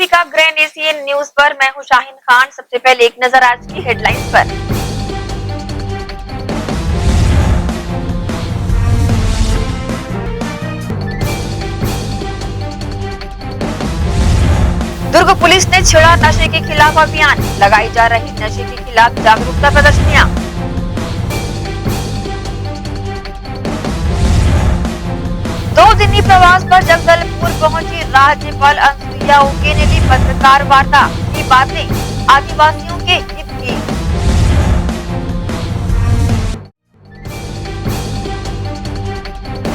का grand Asian news पर मैं हूं शाहीन खान। सबसे पहले एक नजर आज की हेडलाइंस पर। दुर्ग पुलिस ने छेड़ा नशे के खिलाफ अभियान, लगाई जा रही नशे के खिलाफ जागरूकता प्रदर्शनियां। दो दिनी प्रवास पर जगदलपुर पहुंची राज्यपाल अनुसुईया उइके ने ली पत्रकार वार्ता, की बातें आदिवासियों के हित की।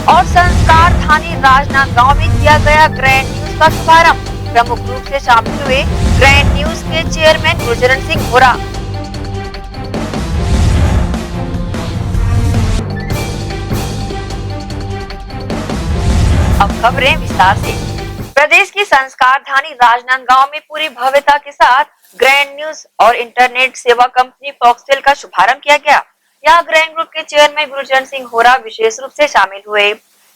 और संस्कार थानी राजनांदगांव में किया गया ग्रैंड न्यूज का शुभारंभ। प्रमुख रूप से शामिल हुए ग्रैंड न्यूज के चेयरमैन गुरचरण सिंह होरा। अब खबरें विस्तार से। प्रदेश की संस्कार धानी राजनांदगांव में पूरी भव्यता के साथ ग्रैंड न्यूज और इंटरनेट सेवा कंपनी फॉक्सटेल का शुभारंभ किया गया। यहाँ ग्रैंड ग्रुप के चेयरमैन गुरचरण सिंह होरा विशेष रूप से शामिल हुए।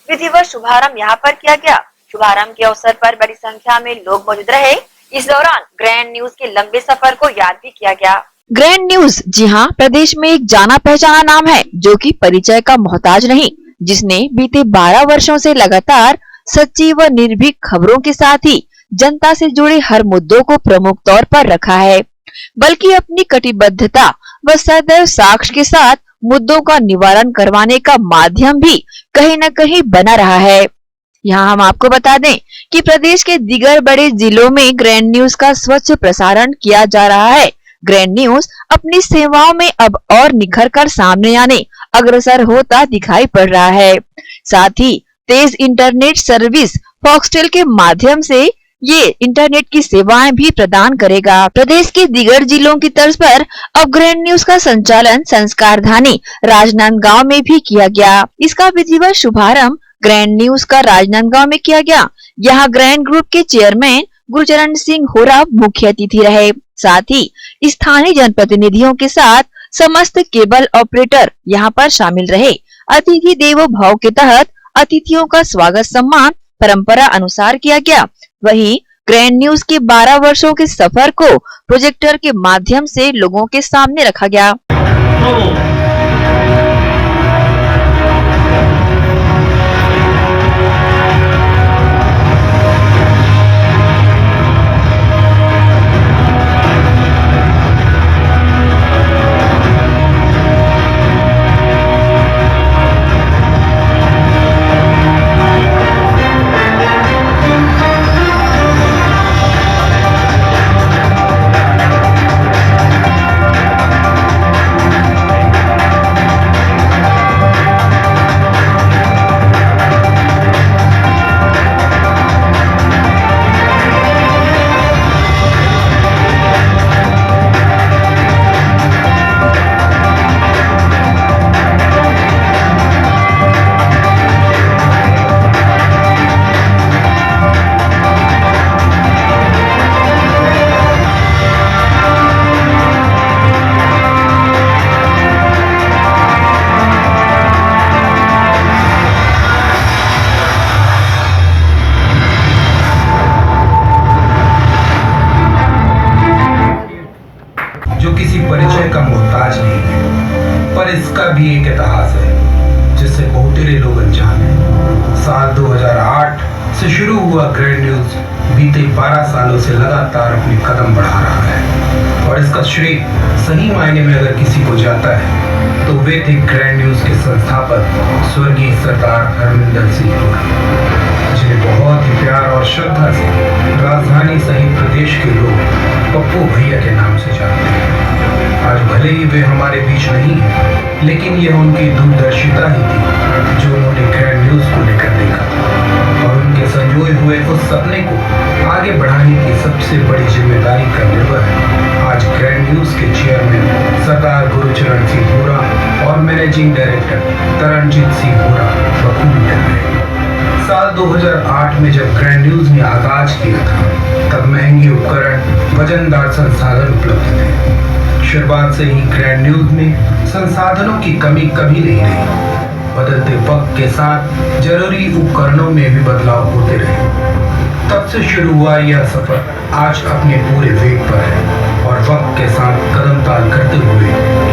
विधिवत शुभारंभ यहाँ पर किया गया। शुभारंभ के अवसर पर बड़ी संख्या में लोग मौजूद रहे। इस दौरान ग्रैंड न्यूज के लंबे सफर को याद भी किया गया। ग्रैंड न्यूज जी हाँ, प्रदेश में एक जाना पहचाना नाम है जो कि परिचय का मोहताज नहीं, जिसने बीते 12 वर्षों से लगातार सच्ची व निर्भीक खबरों के साथ ही जनता से जुड़े हर मुद्दों को प्रमुख तौर पर रखा है, बल्कि अपनी कटिबद्धता व सदैव साक्ष्य के साथ मुद्दों का निवारण करवाने का माध्यम भी कहीं न कहीं बना रहा है। यहाँ हम आपको बता दें कि प्रदेश के दीगर बड़े जिलों में ग्रैंड न्यूज का स्वच्छ प्रसारण किया जा रहा है। ग्रैंड न्यूज अपनी सेवाओं में अब और निखर कर सामने आने अग्रसर होता दिखाई पड़ रहा है। साथ ही तेज इंटरनेट सर्विस फॉक्सटेल के माध्यम से ये इंटरनेट की सेवाएं भी प्रदान करेगा। प्रदेश के दीगर जिलों की तर्ज पर अब ग्रैंड न्यूज का संचालन संस्कार धानी राजनांदगांव में भी किया गया। इसका विधिवत शुभारंभ ग्रैंड न्यूज का राजनांदगांव में किया गया। यहाँ ग्रैंड ग्रुप के चेयरमैन गुरचरण सिंह होरा मुख्य अतिथि रहे। साथ ही स्थानीय जनप्रतिनिधियों के साथ समस्त केबल ऑपरेटर यहाँ पर शामिल रहे। अतिथि देवो भव के तहत अतिथियों का स्वागत सम्मान परंपरा अनुसार किया गया। वहीं ग्रैंड न्यूज के 12 वर्षों के सफर को प्रोजेक्टर के माध्यम से लोगों के सामने रखा गया। जो किसी परिचय का मोहताज नहीं है, पर इसका भी एक इतिहास है जिससे बहुतेरे लोग अनजान हैं। साल 2008 से शुरू हुआ ग्रैंड न्यूज बीते 12 सालों से लगातार अपने कदम बढ़ा रहा है और इसका श्रेय सही मायने में अगर किसी को जाता है तो वे थे ग्रैंड न्यूज के संस्थापक स्वर्गीय सरदार हरमिंदर सिंह होरा, जिन्हें बहुत ही प्यार और श्रद्धा से राजधानी सहित प्रदेश के लोग पप्पू भैया के नाम से जानते हैं। आज भले ही वे हमारे बीच नहीं है, लेकिन यह उनकी दूरदर्शिता ही थी जो उन्होंने ग्रैंड न्यूज को लेकर देखा और उनके संजोए हुए उस सपने को आगे बढ़ाने की सबसे बड़ी जिम्मेदारी का निर्वहन आज ग्रैंड न्यूज के चेयरमैन सरदार गुरचरण सिंह होरा और मैनेजिंग डायरेक्टर तरनजीत सिंह होरा बखूबी कर रहे। साल 2008 में जब ग्रैंड न्यूज ने आगाज किया था तब महंगे उपकरण वजनदार संसाधन उपलब्ध थे। शुरुआत से ही ग्रैंड न्यूज में संसाधनों की कमी कभी नहीं रही। बदलते वक्त के साथ जरूरी उपकरणों में भी बदलाव होते रहे। तब से शुरू हुआ यह सफर आज अपने पूरे वेग पर है और वक्त के साथ कदम ताल करते हुए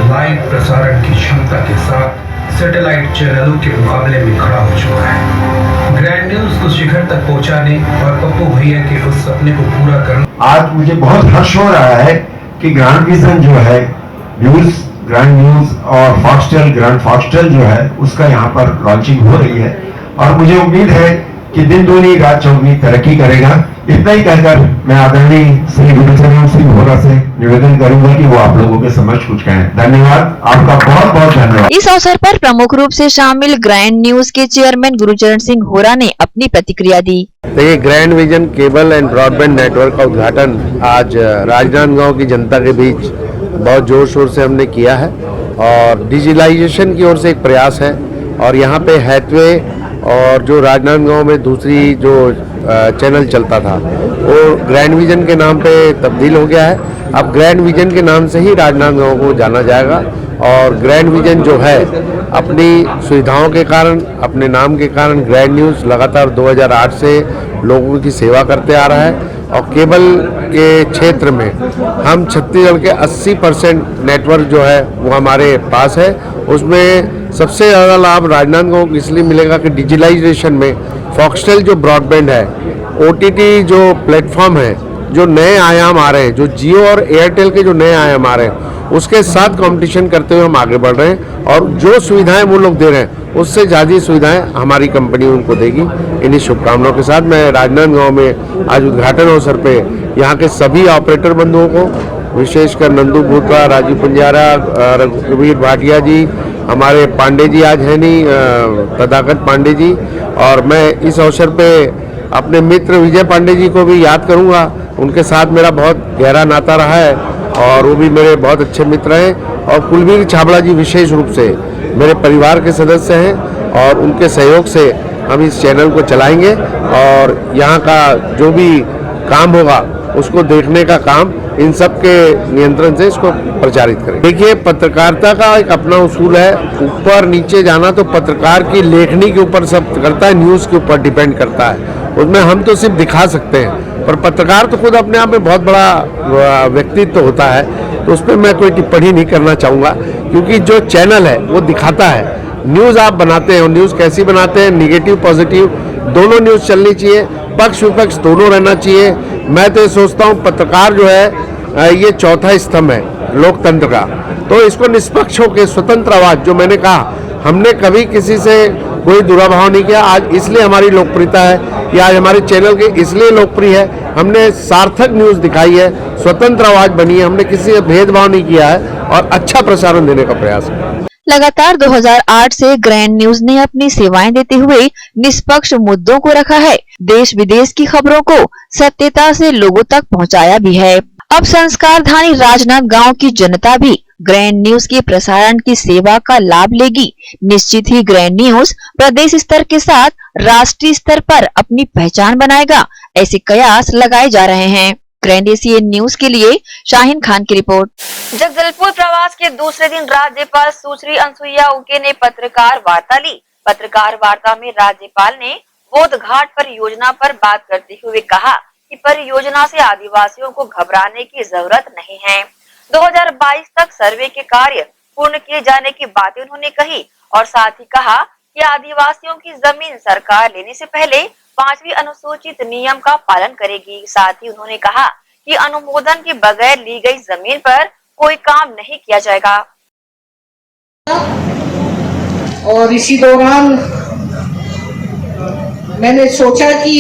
लाइव प्रसारण की क्षमता के साथ सैटेलाइट चैनलों के मुकाबले में खड़ा हो चुका है। ग्रैंड न्यूज को शिखर तक पहुंचाने और पप्पू भैया के उस सपने को पूरा करने आज मुझे बहुत हर्ष हो रहा है कि ग्रैंड विजन जो है न्यूज, ग्रैंड न्यूज और फॉक्सटेल, ग्रैंड फॉक्सटेल जो है उसका यहाँ पर लॉन्चिंग हो रही है और मुझे उम्मीद है कि दिन दूनी रात चौगुनी तरक्की करेगा। इतना ही कहकर मैं आदरणीय श्री गुरुचरण सिंह होरा से निवेदन करूंगा कि वो आप लोगों के समक्ष कुछ कहें। धन्यवाद, आपका बहुत बहुत धन्यवाद। इस अवसर पर प्रमुख रूप से शामिल ग्रैंड न्यूज के चेयरमैन गुरुचरण सिंह होरा ने अपनी प्रतिक्रिया दी। देखिए, grand vision cable and broadband network का उद्घाटन आज राजनांदगांव की जनता के बीच बहुत जोर शोर से हमने किया है और डिजिटलाइजेशन की ओर से एक प्रयास है और यहाँ पे हैथवे और जो राजनांदगांव में दूसरी जो चैनल चलता था वो ग्रैंड विजन के नाम पे तब्दील हो गया है। अब ग्रैंड विजन के नाम से ही राजनांदगांव को जाना जाएगा और ग्रैंड विजन जो है अपनी सुविधाओं के कारण, अपने नाम के कारण ग्रैंड न्यूज़ लगातार 2008 से लोगों की सेवा करते आ रहा है और केबल के क्षेत्र में हम छत्तीसगढ़ के 80% नेटवर्क जो है वो हमारे पास है। उसमें सबसे ज़्यादा लाभ राजनांदगांव को इसलिए मिलेगा कि डिजिटलाइजेशन में फॉक्सटेल जो ब्रॉडबैंड है, ओटीटी जो प्लेटफॉर्म है, जो नए आयाम आ रहे हैं, जो जियो और एयरटेल के जो नए आयाम आ रहे हैं उसके साथ कंपटीशन करते हुए हम आगे बढ़ रहे हैं और जो सुविधाएं वो लोग दे रहे हैं उससे ज़्यादा सुविधाएं हमारी कंपनी उनको देगी। इन्हीं शुभकामनाओं के साथ मैं राजनांदगांव में आज उद्घाटन अवसर पे यहाँ के सभी ऑपरेटर बंधुओं को, विशेषकर नंदू भूतवा, राजू पंजारा, रघुवीर भाटिया जी, हमारे पांडे जी आज है नहीं, तथागत पांडे जी, और मैं इस अवसर पे अपने मित्र विजय पांडे जी को भी याद करूंगा। उनके साथ मेरा बहुत गहरा नाता रहा है और वो भी मेरे बहुत अच्छे मित्र हैं और कुलवीर छाबड़ा जी विशेष रूप से मेरे परिवार के सदस्य हैं और उनके सहयोग से हम इस चैनल को चलाएंगे और यहाँ का जो भी काम होगा उसको देखने का काम इन सब के नियंत्रण से इसको प्रचारित करें। देखिए, पत्रकारिता का एक अपना उसूल है, ऊपर नीचे जाना तो पत्रकार की लेखनी के ऊपर सब करता है, न्यूज़ के ऊपर डिपेंड करता है। उसमें हम तो सिर्फ दिखा सकते हैं पर पत्रकार तो खुद अपने आप में बहुत बड़ा व्यक्तित्व होता है, तो उस पर मैं कोई टिप्पणी नहीं करना चाहूँगा क्योंकि जो चैनल है वो दिखाता है। न्यूज़ आप बनाते हैं और न्यूज़ कैसी बनाते हैं, निगेटिव पॉजिटिव दोनों न्यूज़ चलनी चाहिए, पक्ष विपक्ष दोनों रहना चाहिए। मैं तो ये सोचता हूँ पत्रकार जो है ये चौथा स्तंभ है लोकतंत्र का, तो इसको निष्पक्ष होकर स्वतंत्र आवाज, जो मैंने कहा हमने कभी किसी से कोई दुराभाव नहीं किया। आज इसलिए हमारी लोकप्रियता है कि आज हमारे चैनल के इसलिए लोकप्रिय है, हमने सार्थक न्यूज़ दिखाई है, स्वतंत्र आवाज बनी है, हमने किसी से भेदभाव नहीं किया है और अच्छा प्रसारण देने का प्रयास है। लगातार 2008 से ग्रैंड न्यूज ने अपनी सेवाएं देते हुए निष्पक्ष मुद्दों को रखा है, देश विदेश की खबरों को सत्यता से लोगों तक पहुंचाया भी है। अब संस्कारधानी राजनांदगांव की जनता भी ग्रैंड न्यूज के प्रसारण की सेवा का लाभ लेगी। निश्चित ही ग्रैंड न्यूज प्रदेश स्तर के साथ राष्ट्रीय स्तर पर अपनी पहचान बनाएगा, ऐसे कयास लगाए जा रहे हैं। ग्रैंड एशियन न्यूज के लिए शाहीन खान की रिपोर्ट। जगदलपुर प्रवास के दूसरे दिन राज्यपाल सुश्री अनसुईया उइके ने पत्रकार वार्ता ली। पत्रकार वार्ता में राज्यपाल ने बोध घाट परियोजना पर बात करते हुए कहा कि परियोजना से आदिवासियों को घबराने की जरूरत नहीं है। 2022 तक सर्वे के कार्य पूर्ण किए जाने की बातें उन्होंने कही और साथ ही कहा कि आदिवासियों की जमीन सरकार लेने से पहले 5वीं अनुसूचित नियम का पालन करेगी। साथ ही उन्होंने कहा कि अनुमोदन के बगैर ली गई जमीन पर कोई काम नहीं किया जाएगा। और इसी दौरान मैंने सोचा कि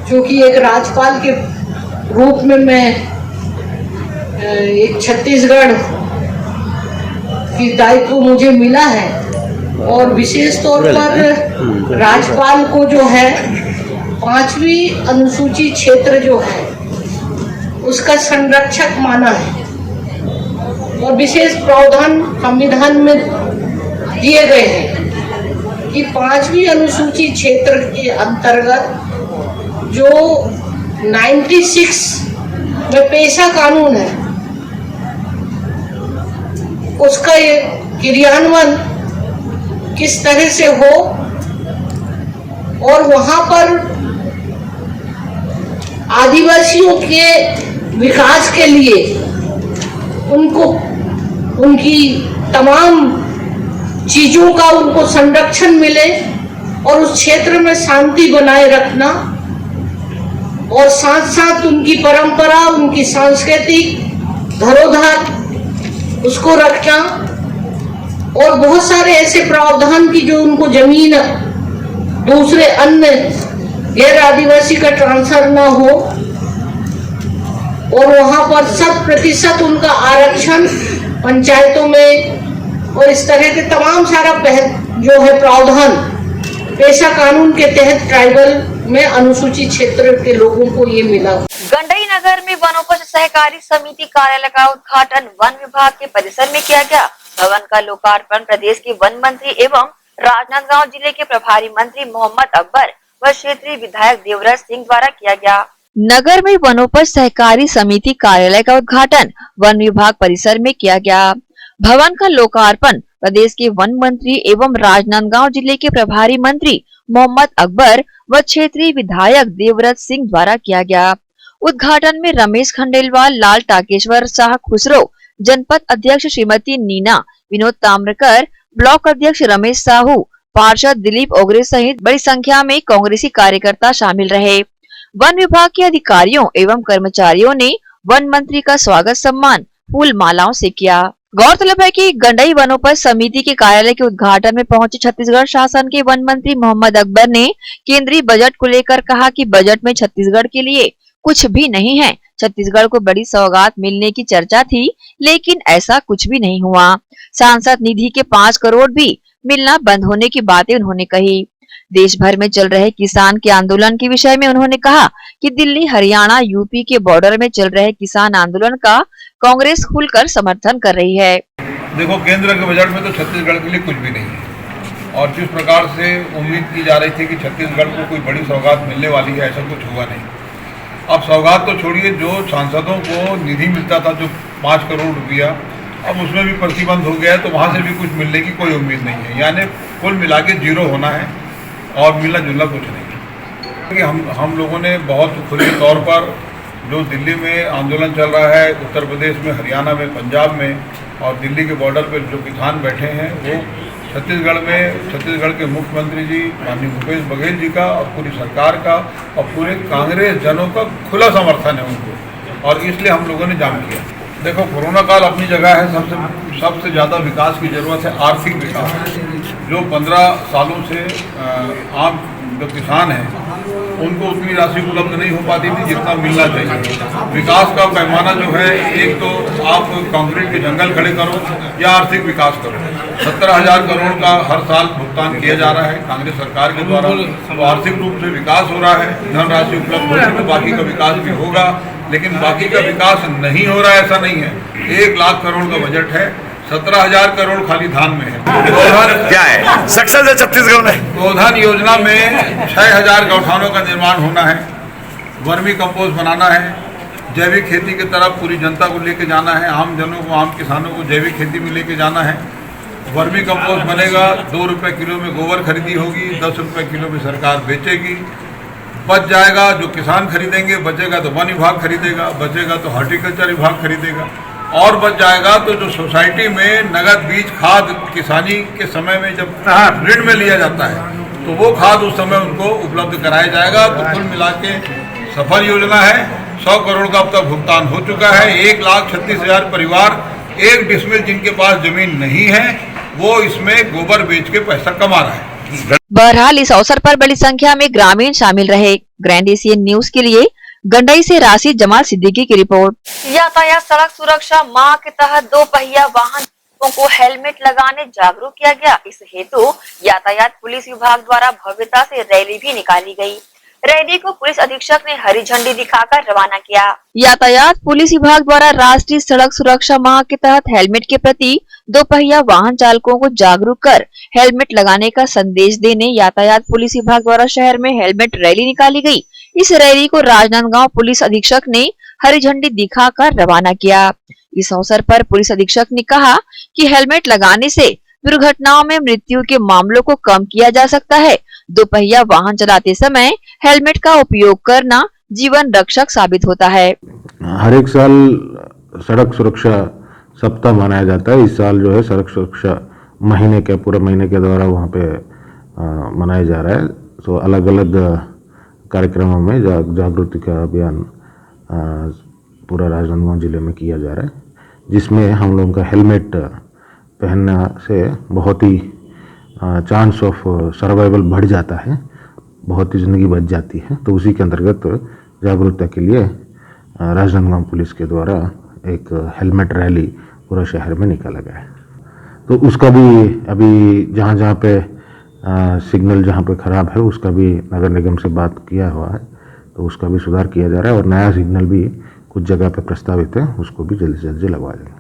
क्योंकि एक राज्यपाल के रूप में मैं एक छत्तीसगढ़ की दायित्व मुझे मिला है और विशेष तौर पर राज्यपाल को जो है 5वीं अनुसूचित क्षेत्र जो है उसका संरक्षक माना है और विशेष प्रावधान संविधान में दिए गए हैं कि 5वीं अनुसूचित क्षेत्र के अंतर्गत जो 96 में पेशा कानून है उसका ये क्रियान्वयन किस तरह से हो और वहां पर आदिवासियों के विकास के लिए उनको उनकी तमाम चीजों का उनको संरक्षण मिले और उस क्षेत्र में शांति बनाए रखना और साथ साथ उनकी परंपरा, उनकी सांस्कृतिक धरोहर उसको रखना और बहुत सारे ऐसे प्रावधान की जो उनको जमीन दूसरे अन्य गैर आदिवासी का ट्रांसफर ना हो और वहां पर 100% उनका आरक्षण पंचायतों में और इस तरह के तमाम सारा जो है प्रावधान पेशा कानून के तहत ट्राइबल में अनुसूचित क्षेत्र के लोगों को ये मिला। गंडई नगर में वनोपज सहकारी समिति कार्यालय का उद्घाटन वन विभाग के परिसर में किया गया। भवन का लोकार्पण प्रदेश के वन मंत्री एवं राजनांदगांव जिले के प्रभारी मंत्री मोहम्मद अकबर व क्षेत्रीय विधायक देवराज सिंह द्वारा किया गया। नगर में वनोपज सहकारी समिति कार्यालय का उद्घाटन वन विभाग परिसर में किया गया। भवन का लोकार्पण प्रदेश के वन मंत्री एवं राजनांदगांव जिले के प्रभारी मंत्री मोहम्मद अकबर व क्षेत्रीय विधायक देवराज सिंह द्वारा किया गया। उद्घाटन में रमेश खंडेलवाल, लाल टाकेश्वर शाह खुसरो, जनपद अध्यक्ष श्रीमती नीना, विनोद ताम्रकर, ब्लॉक अध्यक्ष रमेश साहू, पार्षद दिलीप ओगरे सहित बड़ी संख्या में कांग्रेसी कार्यकर्ता शामिल रहे। वन विभाग के अधिकारियों एवं कर्मचारियों ने वन मंत्री का स्वागत सम्मान फूल मालाओं से किया। गौरतलब है कि गंडई वनोपज समिति के कार्यालय के उद्घाटन में पहुंचे छत्तीसगढ़ शासन के वन मंत्री मोहम्मद अकबर ने केंद्रीय बजट को लेकर कहा कि बजट में छत्तीसगढ़ के लिए कुछ भी नहीं है। छत्तीसगढ़ को बड़ी सौगात मिलने की चर्चा थी, लेकिन ऐसा कुछ भी नहीं हुआ। सांसद निधि के 5 करोड़ भी मिलना बंद होने की बातें उन्होंने कही। देश भर में चल रहे किसान के आंदोलन के विषय में उन्होंने कहा कि दिल्ली, हरियाणा, यूपी के बॉर्डर में चल रहे किसान आंदोलन का कांग्रेस खुलकर समर्थन कर रही है। देखो, केंद्र के बजट में तो छत्तीसगढ़ के लिए कुछ भी नहीं है और जिस प्रकार से उम्मीद की जा रही थी कि छत्तीसगढ़ को कोई बड़ी सौगात मिलने वाली है, ऐसा कुछ हुआ नहीं। अब सौगात तो छोड़िए, जो सांसदों को निधि मिलता था जो 5 करोड़ रुपया, अब उसमें भी प्रतिबंध हो गया है, तो वहाँ से भी कुछ मिलने की कोई उम्मीद नहीं है। यानी कुल मिला के 0 होना है और मिलना जुलना कुछ नहीं है। हम लोगों ने बहुत खुले तौर पर जो दिल्ली में आंदोलन चल रहा है, उत्तर प्रदेश में, हरियाणा में, पंजाब में और दिल्ली के बॉर्डर पर जो किसान बैठे हैं, वो छत्तीसगढ़ के मुख्यमंत्री जी माननीय भूपेश बघेल जी का और पूरी सरकार का और पूरे कांग्रेस जनों का खुला समर्थन है उनको, और इसलिए हम लोगों ने जाम किया। देखो, कोरोना काल अपनी जगह है, सबसे ज़्यादा विकास की जरूरत है, आर्थिक विकास। जो 15 सालों से आम जो किसान हैं उनको उतनी राशि उपलब्ध नहीं हो पाती थी जितना मिलना चाहिए। विकास का पैमाना जो है, एक तो आप कंक्रीट के जंगल खड़े करो या आर्थिक विकास करो। 17,000 करोड़ का हर साल भुगतान किया जा रहा है कांग्रेस सरकार के द्वारा, तो आर्थिक रूप से विकास हो रहा है। धनराशि उपलब्ध होगी तो बाकी का विकास भी होगा, लेकिन बाकी का विकास नहीं हो रहा है ऐसा नहीं है। 1 लाख करोड़ का बजट है, 17,000 करोड़ खाली धान में है। गोधन क्या है सक्सेस है छत्तीसगढ़ में? गोधन योजना में 6,000 गौठानों का निर्माण होना है, वर्मी कंपोस्ट बनाना है, जैविक खेती की तरफ पूरी जनता को लेके जाना है, आम जनों को, आम किसानों को जैविक खेती में लेके जाना है। वर्मी कंपोस्ट बनेगा, 2 रुपये किलो में गोबर खरीदी होगी, 10 रुपये किलो में सरकार बेचेगी। बच जाएगा जो किसान खरीदेंगे, बचेगा तो वन विभाग खरीदेगा, बचेगा तो हॉर्टिकल्चर विभाग खरीदेगा, और बच जाएगा तो जो सोसाइटी में नगद बीज खाद किसानी के समय में जब ऋण में लिया जाता है तो वो खाद उस समय उनको उपलब्ध कराया जाएगा। तो कुल मिला के सफल योजना है। 100 करोड़ का अब तक भुगतान हो चुका है। 1,36,000 परिवार 1 डिसमिल जिनके पास जमीन नहीं है वो इसमें गोबर बेच के पैसा कमा रहा है। बहरहाल इस अवसर पर बड़ी संख्या में ग्रामीण शामिल रहे। ग्रैंड एशियन न्यूज के लिए गंडई से राशिद जमाल सिद्दीकी की रिपोर्ट। यातायात सड़क सुरक्षा माह के तहत 2 पहिया वाहन को हेलमेट लगाने जागरूक किया गया। इस हेतु यातायात पुलिस विभाग द्वारा भव्यता से रैली भी निकाली गई। रैली को पुलिस अधीक्षक ने हरी झंडी दिखाकर रवाना किया। यातायात पुलिस विभाग द्वारा राष्ट्रीय सड़क सुरक्षा माह के तहत हेलमेट के प्रति 2 पहिया वाहन चालकों को जागरूक कर हेलमेट लगाने का संदेश देने यातायात पुलिस विभाग द्वारा शहर में हेलमेट रैली निकाली गई। इस रैली को राजनांदगांव पुलिस अधीक्षक ने हरी झंडी दिखाकर रवाना किया। इस अवसर पर पुलिस अधीक्षक ने कहा कि हेलमेट लगाने से दुर्घटनाओं में मृत्यु के मामलों को कम किया जा सकता है। 2 पहिया वाहन चलाते समय हेलमेट का उपयोग करना जीवन रक्षक साबित होता है। हर एक साल सड़क सुरक्षा सप्ताह मनाया जाता है। इस साल जो है सड़क सुरक्षा पूरे महीने के द्वारा वहाँ पे मनाया जा रहा है। तो अलग अलग कार्यक्रमों में जागृति का अभियान पूरा राजनांदगांव जिले में किया जा रहा है, जिसमें हम लोगों का हेलमेट पहनने से बहुत ही चांस ऑफ सर्वाइवल बढ़ जाता है, बहुत ही ज़िंदगी बच जाती है। तो उसी के अंतर्गत जागरूकता के लिए राजनांदगांव पुलिस के द्वारा एक हेलमेट रैली पूरा शहर में निकाला गया है। तो उसका भी अभी जहाँ जहाँ पे सिग्नल जहाँ पे ख़राब है उसका भी नगर निगम से बात किया हुआ है, तो उसका भी सुधार किया जा रहा है और नया सिग्नल भी कुछ जगह पे प्रस्तावित है, उसको भी जल्दी से जल्दी लगवा देंगे।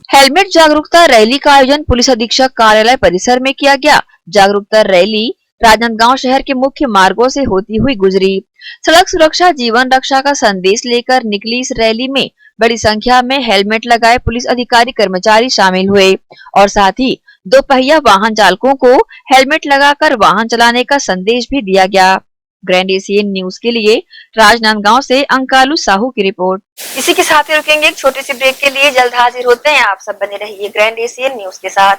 हेलमेट जागरूकता रैली का आयोजन पुलिस अधीक्षक कार्यालय परिसर में किया गया। जागरूकता रैली राजनांदगांव शहर के मुख्य मार्गों से होती हुई गुजरी। सड़क सुरक्षा जीवन रक्षा का संदेश लेकर निकली इस रैली में बड़ी संख्या में हेलमेट लगाए पुलिस अधिकारी कर्मचारी शामिल हुए और साथ ही दोपहिया वाहन चालकों को हेलमेट लगाकर वाहन चलाने का संदेश भी दिया गया। ग्रैंड एशियन न्यूज के लिए राजनांदगांव से अंकालू साहू की रिपोर्ट। इसी के साथ ही रुकेंगे एक छोटी सी ब्रेक के लिए। जल्द हाजिर होते हैं, आप सब बने रहिए ग्रैंड एशियन न्यूज के साथ।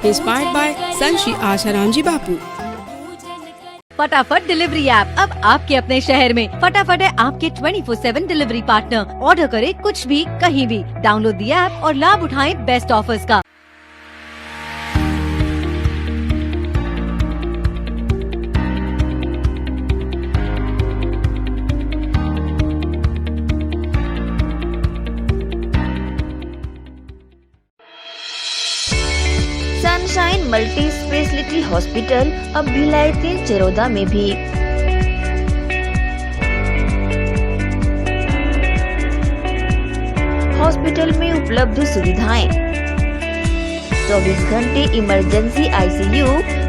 इंस्पायर्ड बाय संत श्री आशाराम जी बापू। फटाफट डिलीवरी ऐप अब आपके अपने शहर में। फटाफट है आपके 24/7 डिलीवरी पार्टनर। ऑर्डर करें कुछ भी कहीं भी। डाउनलोड द ऐप और लाभ उठाएं बेस्ट ऑफर्स का। सनशाइन मल्टी स्पेशलिटी हॉस्पिटल अब भिलाई 3 चरोदा में भी। हॉस्पिटल में उपलब्ध सुविधाएं 24 घंटे emergency ICU,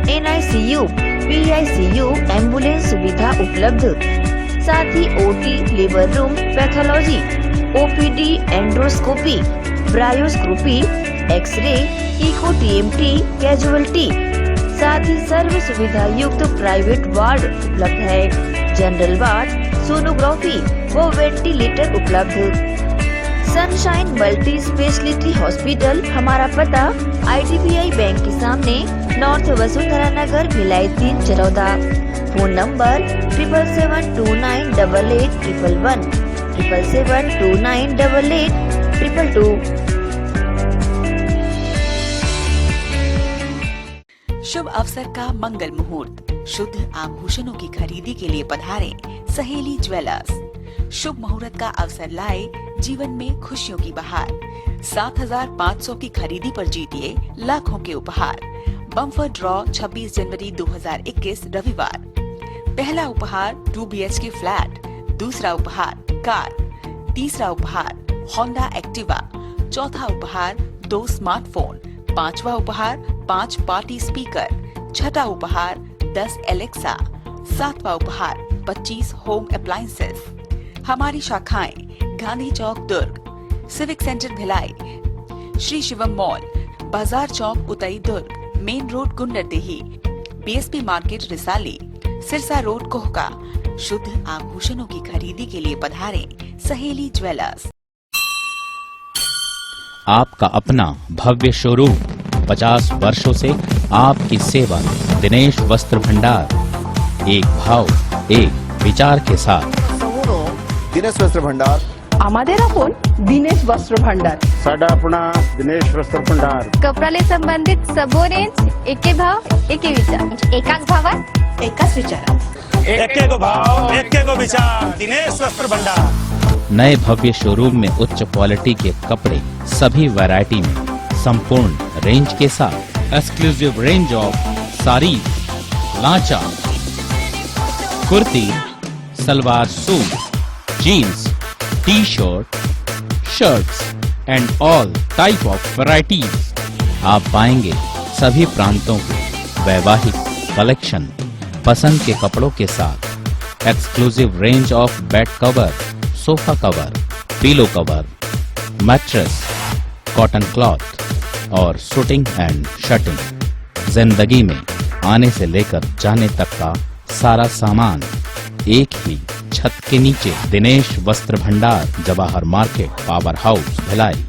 NICU, PICU, ambulance सुविधा उपलब्ध। साथ ही OT, labour room, pathology, OPD, endoscopy, bronchoscopy, X-ray, echo TMT, casualty, साथ ही सर्व सुविधा युक्त प्राइवेट वार्ड उपलब्ध है। जनरल वार्ड, सोनोग्राफी व वेंटिलेटर उपलब्ध। सनशाइन मल्टी स्पेशलिटी हॉस्पिटल, हमारा पता IDBI बैंक के सामने, north Vasundhara Nagar, Bhilai 3 Charoda. Phone number 7772988811, 7772988822। शुभ अवसर का मंगल मुहूर्त। शुद्ध आभूषणों की खरीदी के लिए पधारें सहेली ज्वेलर्स। शुभ मुहूर्त का अवसर लाए जीवन में खुशियों की बहार। 7,500 की खरीदी पर जीतिए लाखों के उपहार। बम्पर ड्रॉ 26 जनवरी 2021 रविवार। पहला उपहार 2 BHK फ्लैट, दूसरा उपहार कार, तीसरा उपहार होंडा एक्टिवा, चौथा उपहार 2 स्मार्टफोन, पांचवा उपहार 5 पार्टी स्पीकर, छठा उपहार 10 एलेक्सा, सातवां उपहार 25 होम अप्लायंसेस। हमारी शाखाएं Gandhi Chowk Durg, civic centre Bhilai, Shri Shivam mall, Bazar Chowk Utai Durg, main road Gunderdehi, BSP market Risali, Sirsa road Kohka. शुद्ध आभूषणों की खरीदी के लिए पधारें सहेली ज्वेलर्स। आपका अपना भव्य शोरूम 50 वर्षों से आपकी सेवा में। दिनेश वस्त्र भंडार, एक भाव एक विचार के साथ। दिनेश वस्त्र भंडार আমাদের আপন দিনেশ বস্ত্র ভান্ডার। साडा अपना दिनेश वस्त्र भंडार कपडाले संबंधित सबो रेंज एके भाव एके विचार एकाच भावात एकाच विचारात एके को भाव एके को विचार दिनेश वस्त्र भंडार। नए भव्य शोरूम में उच्च क्वालिटी के कपड़े सभी वैरायटी में संपूर्ण रेंज के साथ एक्सक्लूसिव रेंज ऑफ साड़ी, लांचा, kurti, salwar suit, jeans, T-shirt, shirts and all type of varieties आप पाएंगे सभी प्रांतों के वैवाहिक कलेक्शन पसंद के कपड़ों के साथ exclusive range of bed cover, sofa cover, pillow cover, mattress, cotton cloth और शूटिंग एंड शर्टिंग। जिंदगी में आने से लेकर जाने तक का सारा सामान एक ही छत के नीचे। दिनेश वस्त्र भंडार, Jawahar market, power house, Bhilai.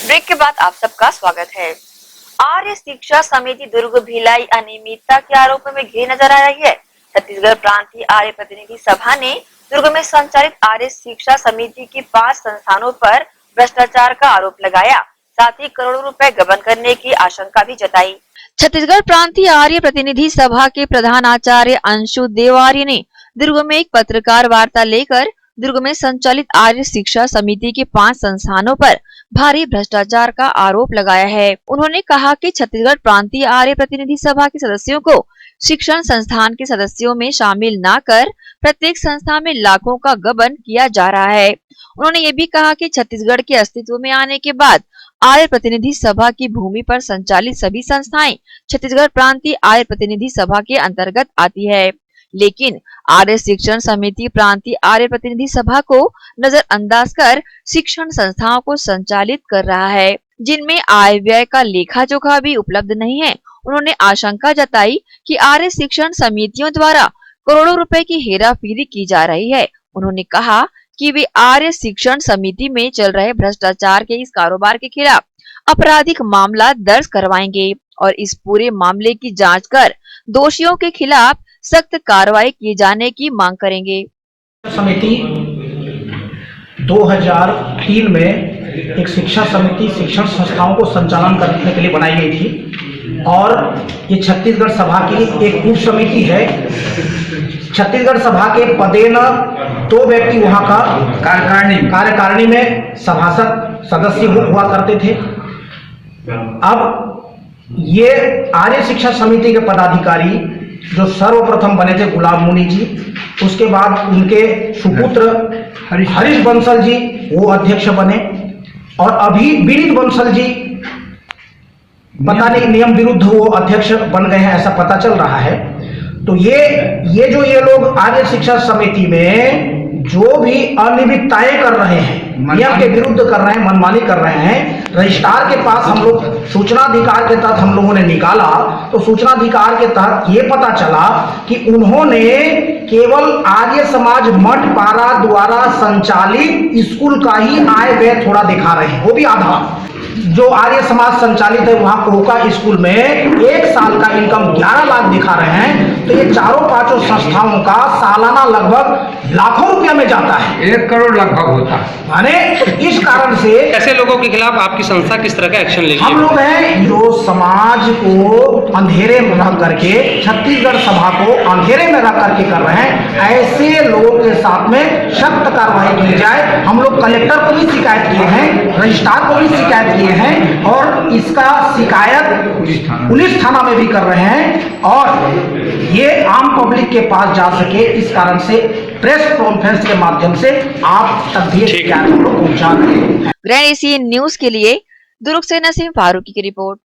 Break के बाद आप सबका स्वागत है। आर्य शिक्षा समिति दुर्ग भिलाई अनियमितता के आरोप में घिरी नजर आ रही है। छत्तीसगढ़ प्रांतीय आर्य प्रतिनिधि सभा ने दुर्ग में संचालित आर्य शिक्षा समिति की 5 संस्थानों पर भ्रष्टाचार का आरोप लगाया, साथ ही करोड़ों रुपए गबन करने की आशंका भी जताई। छत्तीसगढ़ प्रांतीय आर्य प्रतिनिधि सभा के प्रधान आचार्य अंशु देव आर्य ने दुर्ग में एक पत्रकार वार्ता लेकर दुर्ग में संचालित आर्य शिक्षा समिति के 5 संस्थानों पर भारी भ्रष्टाचार का आरोप लगाया है। उन्होंने कहा कि छत्तीसगढ़ प्रांतीय आर्य प्रतिनिधि सभा के सदस्यों को शिक्षण संस्थान के सदस्यों में शामिल न कर प्रत्येक संस्था में लाखों का गबन किया जा रहा है। उन्होंने ये भी कहा कि छत्तीसगढ़ के अस्तित्व में आने के बाद आर्य प्रतिनिधि सभा की भूमि पर संचालित सभी संस्थाएं छत्तीसगढ़ प्रांतीय आर्य प्रतिनिधि सभा के अंतर्गत आती है, लेकिन आर्य शिक्षण समिति प्रांतीय आर्य प्रतिनिधि सभा को नजरअंदाज कर शिक्षण संस्थाओं को संचालित कर रहा है, जिनमें आय व्यय का लेखा जोखा भी उपलब्ध नहीं है। उन्होंने आशंका जताई कि आर्य शिक्षण समितियों द्वारा करोड़ों रुपए की हेराफेरी की जा रही है। उन्होंने कहा कि वे आर्य शिक्षण समिति में चल रहे भ्रष्टाचार के इस कारोबार के खिलाफ आपराधिक मामला दर्ज करवाएंगे और इस पूरे मामले की जांच कर दोषियों के खिलाफ सख्त कार्रवाई किए जाने की मांग करेंगे। समिति 2003 में एक शिक्षा समिति शिक्षण संस्थाओं को संचालन करने के लिए बनाई गई थी और ये छत्तीसगढ़ सभा की एक उप समिति है। छत्तीसगढ़ सभा के पदेन 2 व्यक्ति वहाँ का कार्यकारिणी में सभासद सदस्य हुआ करते थे। अब ये आर्य शिक्षा समिति के पदाधिकारी जो सर्वप्रथम बने थे गुलाब मुनि जी, उसके बाद उनके सुपुत्र हरीश बंसल जी वो अध्यक्ष बने और अभी विनीत बंसल जी पता नहीं नियम विरुद्ध वो अध्यक्ष बन गए हैं, ऐसा पता चल रहा है। तो ये लोग आर्य शिक्षा समिति में जो भी अनियमितताएं कर रहे हैं, नियम के विरुद्ध कर रहे हैं, मनमानी कर रहे हैं, रजिस्ट्रार के पास हम लोग सूचनाधिकार के तहत हम लोगों ने निकाला तो सूचनाधिकार के तहत ये पता चला कि उन्होंने केवल आर्य समाज मठ पारा द्वारा संचालित स्कूल का ही आय व्यय थोड़ा दिखा रहे हैं, वो भी आधा। जो आर्य समाज संचालित है वहां कोका स्कूल में 1 साल का इनकम 11 लाख दिखा रहे हैं। तो ये चारों पांचों संस्थाओं का सालाना लगभग लाखों रुपया में जाता है, 1 करोड़ लगभग होता है। माने इस कारण से ऐसे लोगों के खिलाफ आपकी संस्था किस तरह का एक्शन लेगी? हम लोग हैं जो समाज को अंधेरे में रख करके, छत्तीसगढ़ सभा को अंधेरे में रख करके कर रहे हैं, ऐसे लोगों के साथ में सख्त कार्रवाई की जाए। हम लोग कलेक्टर को भी शिकायत किए हैं, रजिस्ट्रार को भी शिकायत किए हैं और इसका शिकायत पुलिस थाना में भी कर रहे हैं और ये आम पब्लिक के पास जा सके इस कारण से प्रेस कॉन्फ्रेंस के माध्यम से आप तक भी शिकायत हम लोग पहुंचा रहे हैं। ग्रैंड एशियन न्यूज के लिए दुर्ग से नसीम फारूकी की रिपोर्ट।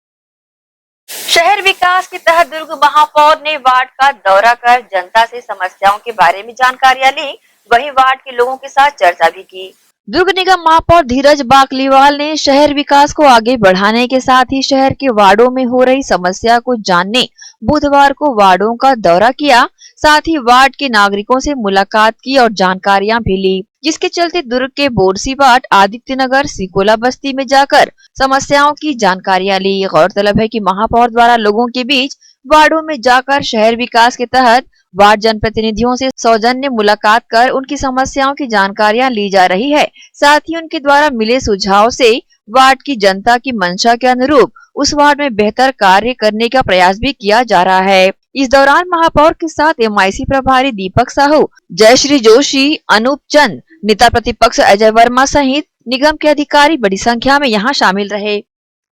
शहर विकास के तहत दुर्ग महापौर ने वार्ड का दौरा कर जनता से समस्याओं के बारे में जानकारियां ली, वहीं वार्ड के लोगों के साथ चर्चा भी की। दुर्ग निगम महापौर धीरज बाकलीवाल ने शहर विकास को आगे बढ़ाने के साथ ही शहर के वार्डों में हो रही समस्या को जानने बुधवार को वार्डों का दौरा किया। साथ ही वार्ड के नागरिकों से मुलाकात की और जानकारियां भी ली, जिसके चलते दुर्ग के बोरसीवाट, आदित्य नगर, सिकोला बस्ती में जाकर समस्याओं की जानकारियां ली। गौरतलब है कि महापौर द्वारा लोगों के बीच वार्डों में जाकर शहर विकास के तहत वार्ड जनप्रतिनिधियों से सौजन्य मुलाकात कर उनकी समस्याओं की जानकारियां ली जा रही है। साथ ही उनके द्वारा मिले सुझाव से वार्ड की जनता की मंशा के अनुरूप उस वार्ड में बेहतर कार्य करने का प्रयास भी किया जा रहा है। इस दौरान महापौर के साथ MIC प्रभारी दीपक साहू, जयश्री जोशी, अनूप चंद, नेता प्रतिपक्ष अजय वर्मा सहित निगम के अधिकारी बड़ी संख्या में यहाँ शामिल रहे।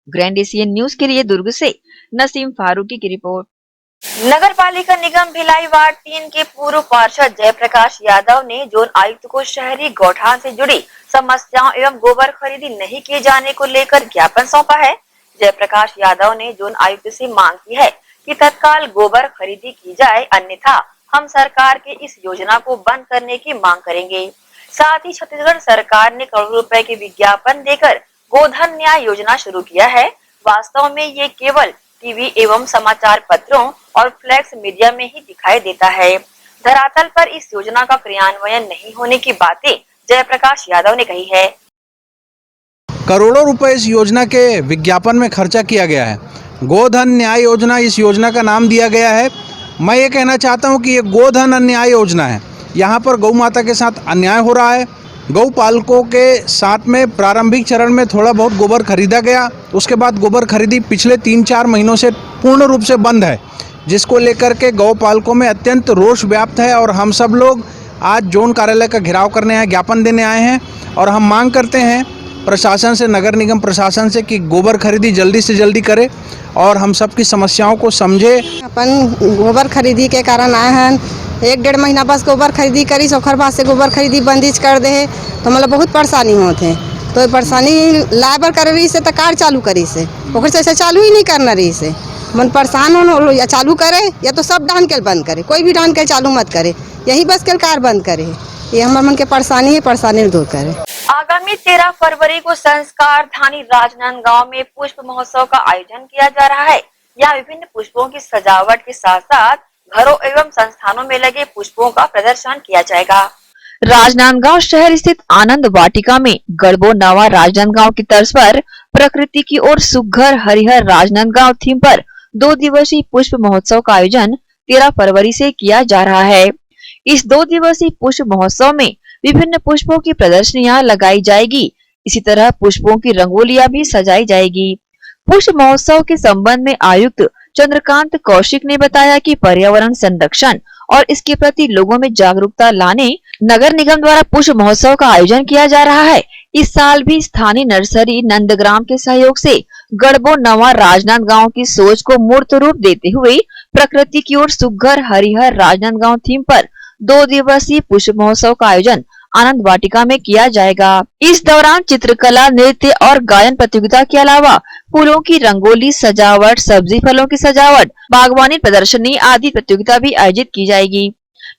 ग्रैंड एशियन न्यूज के लिए दुर्ग से नसीम फारूकी की रिपोर्ट। नगर पालिका निगम भिलाई वार्ड 3 के पूर्व पार्षद जयप्रकाश यादव ने जोन आयुक्त को शहरी गौठान से जुड़ी समस्याओं एवं गोबर खरीदी नहीं किए जाने को लेकर ज्ञापन सौंपा है। जयप्रकाश यादव ने जोन आयुक्त से मांग की है कि तत्काल गोबर खरीदी की जाए, अन्यथा हम सरकार के इस योजना को बंद करने की मांग करेंगे। साथ ही छत्तीसगढ़ सरकार ने करोड़ों रुपए के विज्ञापन देकर गोधन न्याय योजना शुरू किया है। वास्तव में ये केवल टीवी एवं समाचार पत्रों और फ्लैक्स मीडिया में ही दिखाई देता है। धरातल पर इस योजना का क्रियान्वयन नहीं होने की बातें जयप्रकाश यादव ने कही है। करोड़ों रुपए इस योजना के विज्ञापन में खर्चा किया गया है। गोधन न्याय योजना इस योजना का नाम दिया गया है। मैं ये कहना चाहता हूँ कि ये गोधन अन्याय योजना है। यहाँ पर गौ माता के साथ अन्याय हो रहा है। गौ पालकों के साथ में प्रारंभिक चरण में थोड़ा बहुत गोबर खरीदा गया, उसके बाद गोबर खरीदी पिछले 3-4 महीनों से पूर्ण रूप से बंद है, जिसको लेकर के गौ पालकों में अत्यंत रोष व्याप्त है। और हम सब लोग आज जोन कार्यालय का घेराव करने आए, ज्ञापन देने आए हैं और हम मांग करते हैं प्रशासन से, नगर निगम प्रशासन से कि गोबर खरीदी जल्दी से जल्दी करे और हम सब की समस्याओं को समझे। अपन गोबर खरीदी के कारण आए हैं, 1-1.5 महीना बस गोबर खरीदी करी, ओखर बाद से गोबर खरीदी बंदिश कर दे तो मतलब बहुत परेशानी होते हैं। तो परेशानी लाइबर कर रही से तो कार चालू करी से ओखर से चालू ही नहीं करना रही से मन परेशान हो, या चालू करे या तो सब डान के बंद करे, कोई भी डान के चालू मत करे, यही बस के कार बंद करे। ये हमारे मन के परेशानी है, परेशानी दूर करे। आगामी 13 फरवरी को संस्कार धानी राजनांदगांव में पुष्प महोत्सव का आयोजन किया जा रहा है। यहाँ विभिन्न पुष्पों की सजावट के साथ साथ घरों एवं संस्थानों में लगे पुष्पों का प्रदर्शन किया जाएगा। राजनांदगांव शहर स्थित आनंद वाटिका में गढ़बो नवा राजनांदगांव की तर्ज पर प्रकृति की ओर सुघ्घर हरिहर राजनांदगांव थीम पर 2 दिवसीय पुष्प महोत्सव का आयोजन 13 फरवरी से किया जा रहा है। इस 2 दिवसीय पुष्प महोत्सव में विभिन्न पुष्पों की प्रदर्शनियां लगाई जाएगी। इसी तरह पुष्पों की रंगोलियां भी सजाई जाएगी। पुष्प महोत्सव के संबंध में आयुक्त चंद्रकांत कौशिक ने बताया कि पर्यावरण संरक्षण और इसके प्रति लोगों में जागरूकता लाने नगर निगम द्वारा पुष्प महोत्सव का आयोजन किया जा रहा है। इस साल भी स्थानीय नर्सरी नंदग्राम के सहयोग से गढ़बो नवा राजनांदगांव की सोच को मूर्त रूप देते हुए प्रकृति की ओर सुघ्घर हरिहर राजनांदगांव थीम पर 2 दिवसीय पुष्प महोत्सव का आयोजन आनंद वाटिका में किया जाएगा। इस दौरान चित्रकला, नृत्य और गायन प्रतियोगिता के अलावा फूलों की रंगोली सजावट, सब्जी फलों की सजावट, बागवानी प्रदर्शनी आदि प्रतियोगिता भी आयोजित की जाएगी।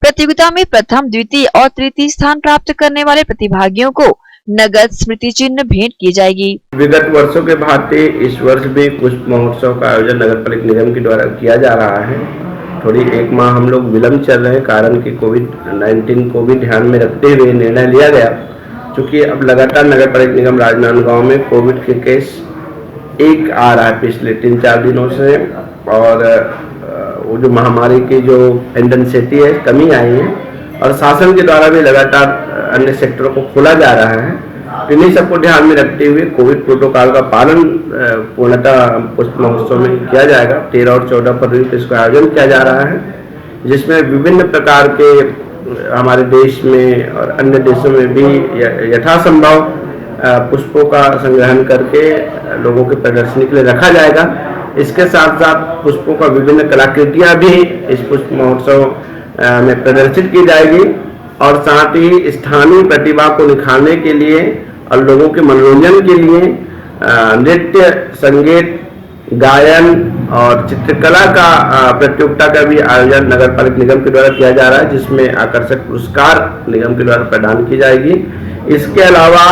प्रतियोगिता में प्रथम, द्वितीय और तृतीय स्थान प्राप्त करने वाले प्रतिभागियों को नगद स्मृति चिन्ह भेंट की जाएगी। विगत वर्षों के भांति इस वर्ष भी पुष्प महोत्सव का आयोजन नगर पालिका निगम के द्वारा किया जा रहा है। थोड़ी 1 माह हम लोग विलम्ब चल रहे हैं, कारण कि कोविड-19 को भी ध्यान में रखते हुए निर्णय लिया गया। क्योंकि अब लगातार नगर पालिका निगम राजनांदगांव में कोविड के केस एक आ रहा है पिछले 3-4 दिनों से, और वो जो महामारी की जो इंटेंसिटी है कमी आई है, और शासन के द्वारा भी लगातार अन्य सेक्टरों को खोला जा रहा है। इन्हीं सबको ध्यान में रखते हुए कोविड प्रोटोकॉल का पालन पूर्णतः पुष्प महोत्सव में किया जाएगा। 13 और 14 फरवरी को इसका आयोजन किया जा रहा है, जिसमें विभिन्न प्रकार के हमारे देश में और अन्य देशों में भी यथासंभव पुष्पों का संग्रहण करके लोगों के प्रदर्शनी के लिए रखा जाएगा। इसके साथ साथ पुष्पों का विभिन्न कलाकृतियाँ भी इस पुष्प महोत्सव में प्रदर्शित की जाएगी, और साथ ही स्थानीय प्रतिभा को निखारने के लिए और लोगों के मनोरंजन के लिए नृत्य, संगीत, गायन और चित्रकला का प्रतियोगिता का भी आयोजन नगर पालिका निगम के द्वारा किया जा रहा है, जिसमें आकर्षक पुरस्कार निगम के द्वारा प्रदान की जाएगी। इसके अलावा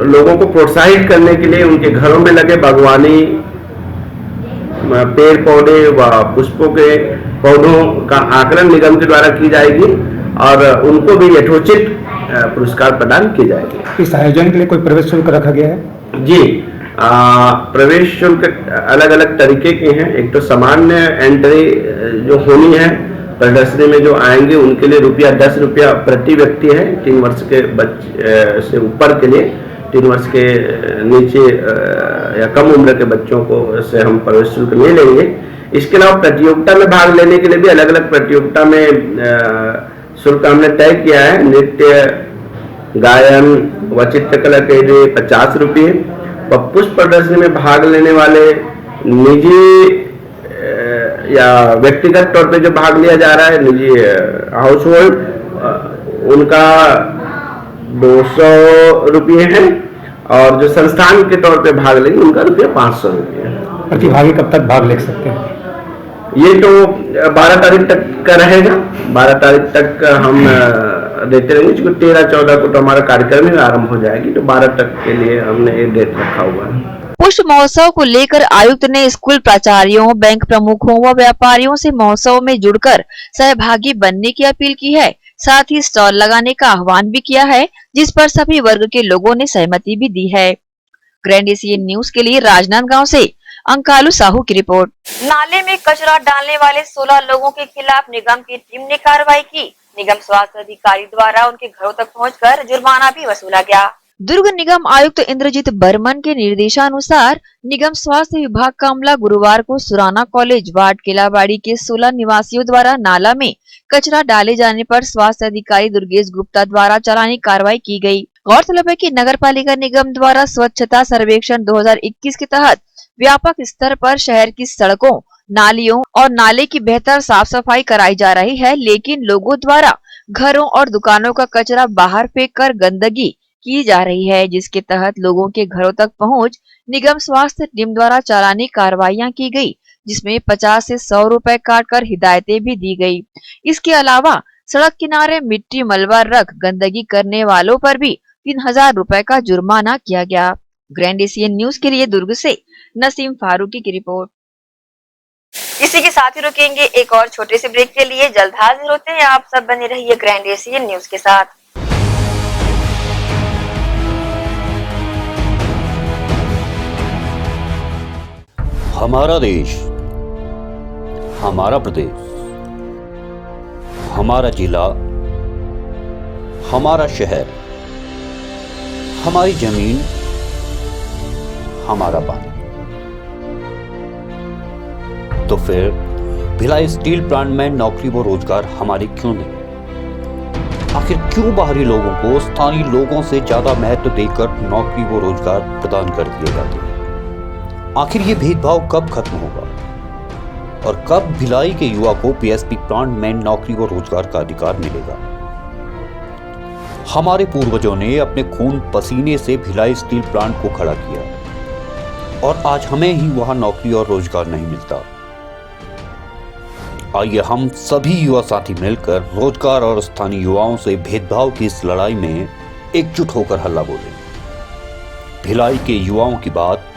लोगों को प्रोत्साहित करने के लिए उनके घरों में लगे बागवानी, पेड़ पौधे व पुष्पों के पौधों का आकलन निगम के द्वारा की जाएगी और उनको भी यथोचित पुरस्कार प्रदान किए जाएंगे। इस आयोजन के लिए कोई प्रवेश शुल्क रखा गया है? जी, प्रवेश शुल्क अलग अलग तरीके के हैं। एक तो सामान्य एंट्री जो होनी है, प्रदर्शनी में जो आएंगे उनके लिए ₹10 प्रति व्यक्ति है। 3 वर्ष के बच्चे से ऊपर के लिए, 3 वर्ष के नीचे या कम उम्र के बच्चों को से हम प्रवेश शुल्क नहीं लेंगे। इसके अलावा प्रतियोगिता में भाग लेने के लिए भी अलग अलग प्रतियोगिता में शुल्क हमने तय किया है। नृत्य, गायन व चित्रकला के लिए ₹50 व पुष्प प्रदर्शनी में भाग लेने वाले निजी या व्यक्तिगत तौर पे जो भाग लिया जा रहा है, निजी हाउस होल्ड, उनका ₹200 है और जो संस्थान के तौर पे भाग लेंगे उनका ₹500 है। प्रतिभागी कब तक भाग ले सकते हैं? ये तो 12 तारीख तक का रहेगा। 12 तारीख तक हम देते रहेंगे, क्योंकि 13-14 को तो हमारा कार्यक्रम ही आरंभ हो जाएगी, तो 12 तक के लिए हमने एक डेट रखा हुआ है। पुष्प महोत्सव को लेकर आयुक्त ने स्कूल प्राचार्यों, बैंक प्रमुखों व व्यापारियों से महोत्सव में जुड़कर सहभागी बनने की अपील की है। साथ ही स्टॉल लगाने का आह्वान भी किया है, जिस पर सभी वर्ग के लोगों ने सहमति भी दी है। ग्रैंड एशियन न्यूज के लिए राजनांदगांव से अंकालू साहू की रिपोर्ट। नाले में कचरा डालने वाले 16 लोगों के खिलाफ निगम की टीम ने कार्रवाई की। निगम स्वास्थ्य अधिकारी द्वारा उनके घरों तक पहुंचकर जुर्माना भी वसूला गया। दुर्ग निगम आयुक्त इंद्रजीत बर्मन के निर्देशानुसार निगम स्वास्थ्य विभाग का अमला गुरुवार को सुराना कॉलेज वार्ड केलाबाड़ी के 16 निवासियों द्वारा नाला में कचरा डाले जाने पर स्वास्थ्य अधिकारी दुर्गेश गुप्ता द्वारा चालानी कार्रवाई की गई। गौरतलब है कि नगर पालिका निगम द्वारा स्वच्छता सर्वेक्षण 2021 के तहत व्यापक स्तर पर शहर की सड़कों, नालियों और नाले की बेहतर साफ सफाई कराई जा रही है, लेकिन लोगों द्वारा घरों और दुकानों का कचरा बाहर फेंक कर गंदगी की जा रही है, जिसके तहत लोगों के घरों तक पहुंच निगम स्वास्थ्य टीम द्वारा चालानी कार्रवाइयां की गई, जिसमें 50 से 100 रुपए काटकर हिदायतें भी दी गई। इसके अलावा सड़क किनारे मिट्टी मलबा रख गंदगी करने वालों पर भी 3000 रुपए का जुर्माना किया गया। ग्रैंड एशियन न्यूज के लिए दुर्ग से नसीम फारूकी की रिपोर्ट। इसी के साथ ही रुकेंगे एक और छोटे से ब्रेक के लिए। जल्द हाजिर होते हैं, आप सब बने रहिए ग्रैंड एशियन न्यूज के साथ। हमारा देश, हमारा प्रदेश, हमारा जिला, हमारा शहर, हमारी जमीन, हमारा पानी। तो फिर भिलाई स्टील प्लांट में नौकरी व रोजगार हमारी क्यों नहीं? आखिर क्यों बाहरी लोगों को स्थानीय लोगों से ज्यादा महत्व देकर नौकरी व रोजगार प्रदान कर दिए जाते हैं? आखिर ये भेदभाव कब खत्म होगा और कब भिलाई के युवा को पीएसपी प्लांट में नौकरी व रोजगार का अधिकार मिलेगा? हमारे पूर्वजों ने अपने खून पसीने से भिलाई स्टील प्लांट को खड़ा किया और आज हमें ही वहां नौकरी और रोजगार नहीं मिलता। आइए हम सभी युवा साथी मिलकर रोजगार और स्थानीय युवाओं से भेदभाव की इस लड़ाई में एकजुट होकर हल्ला बोलें। भिलाई के युवाओं की बात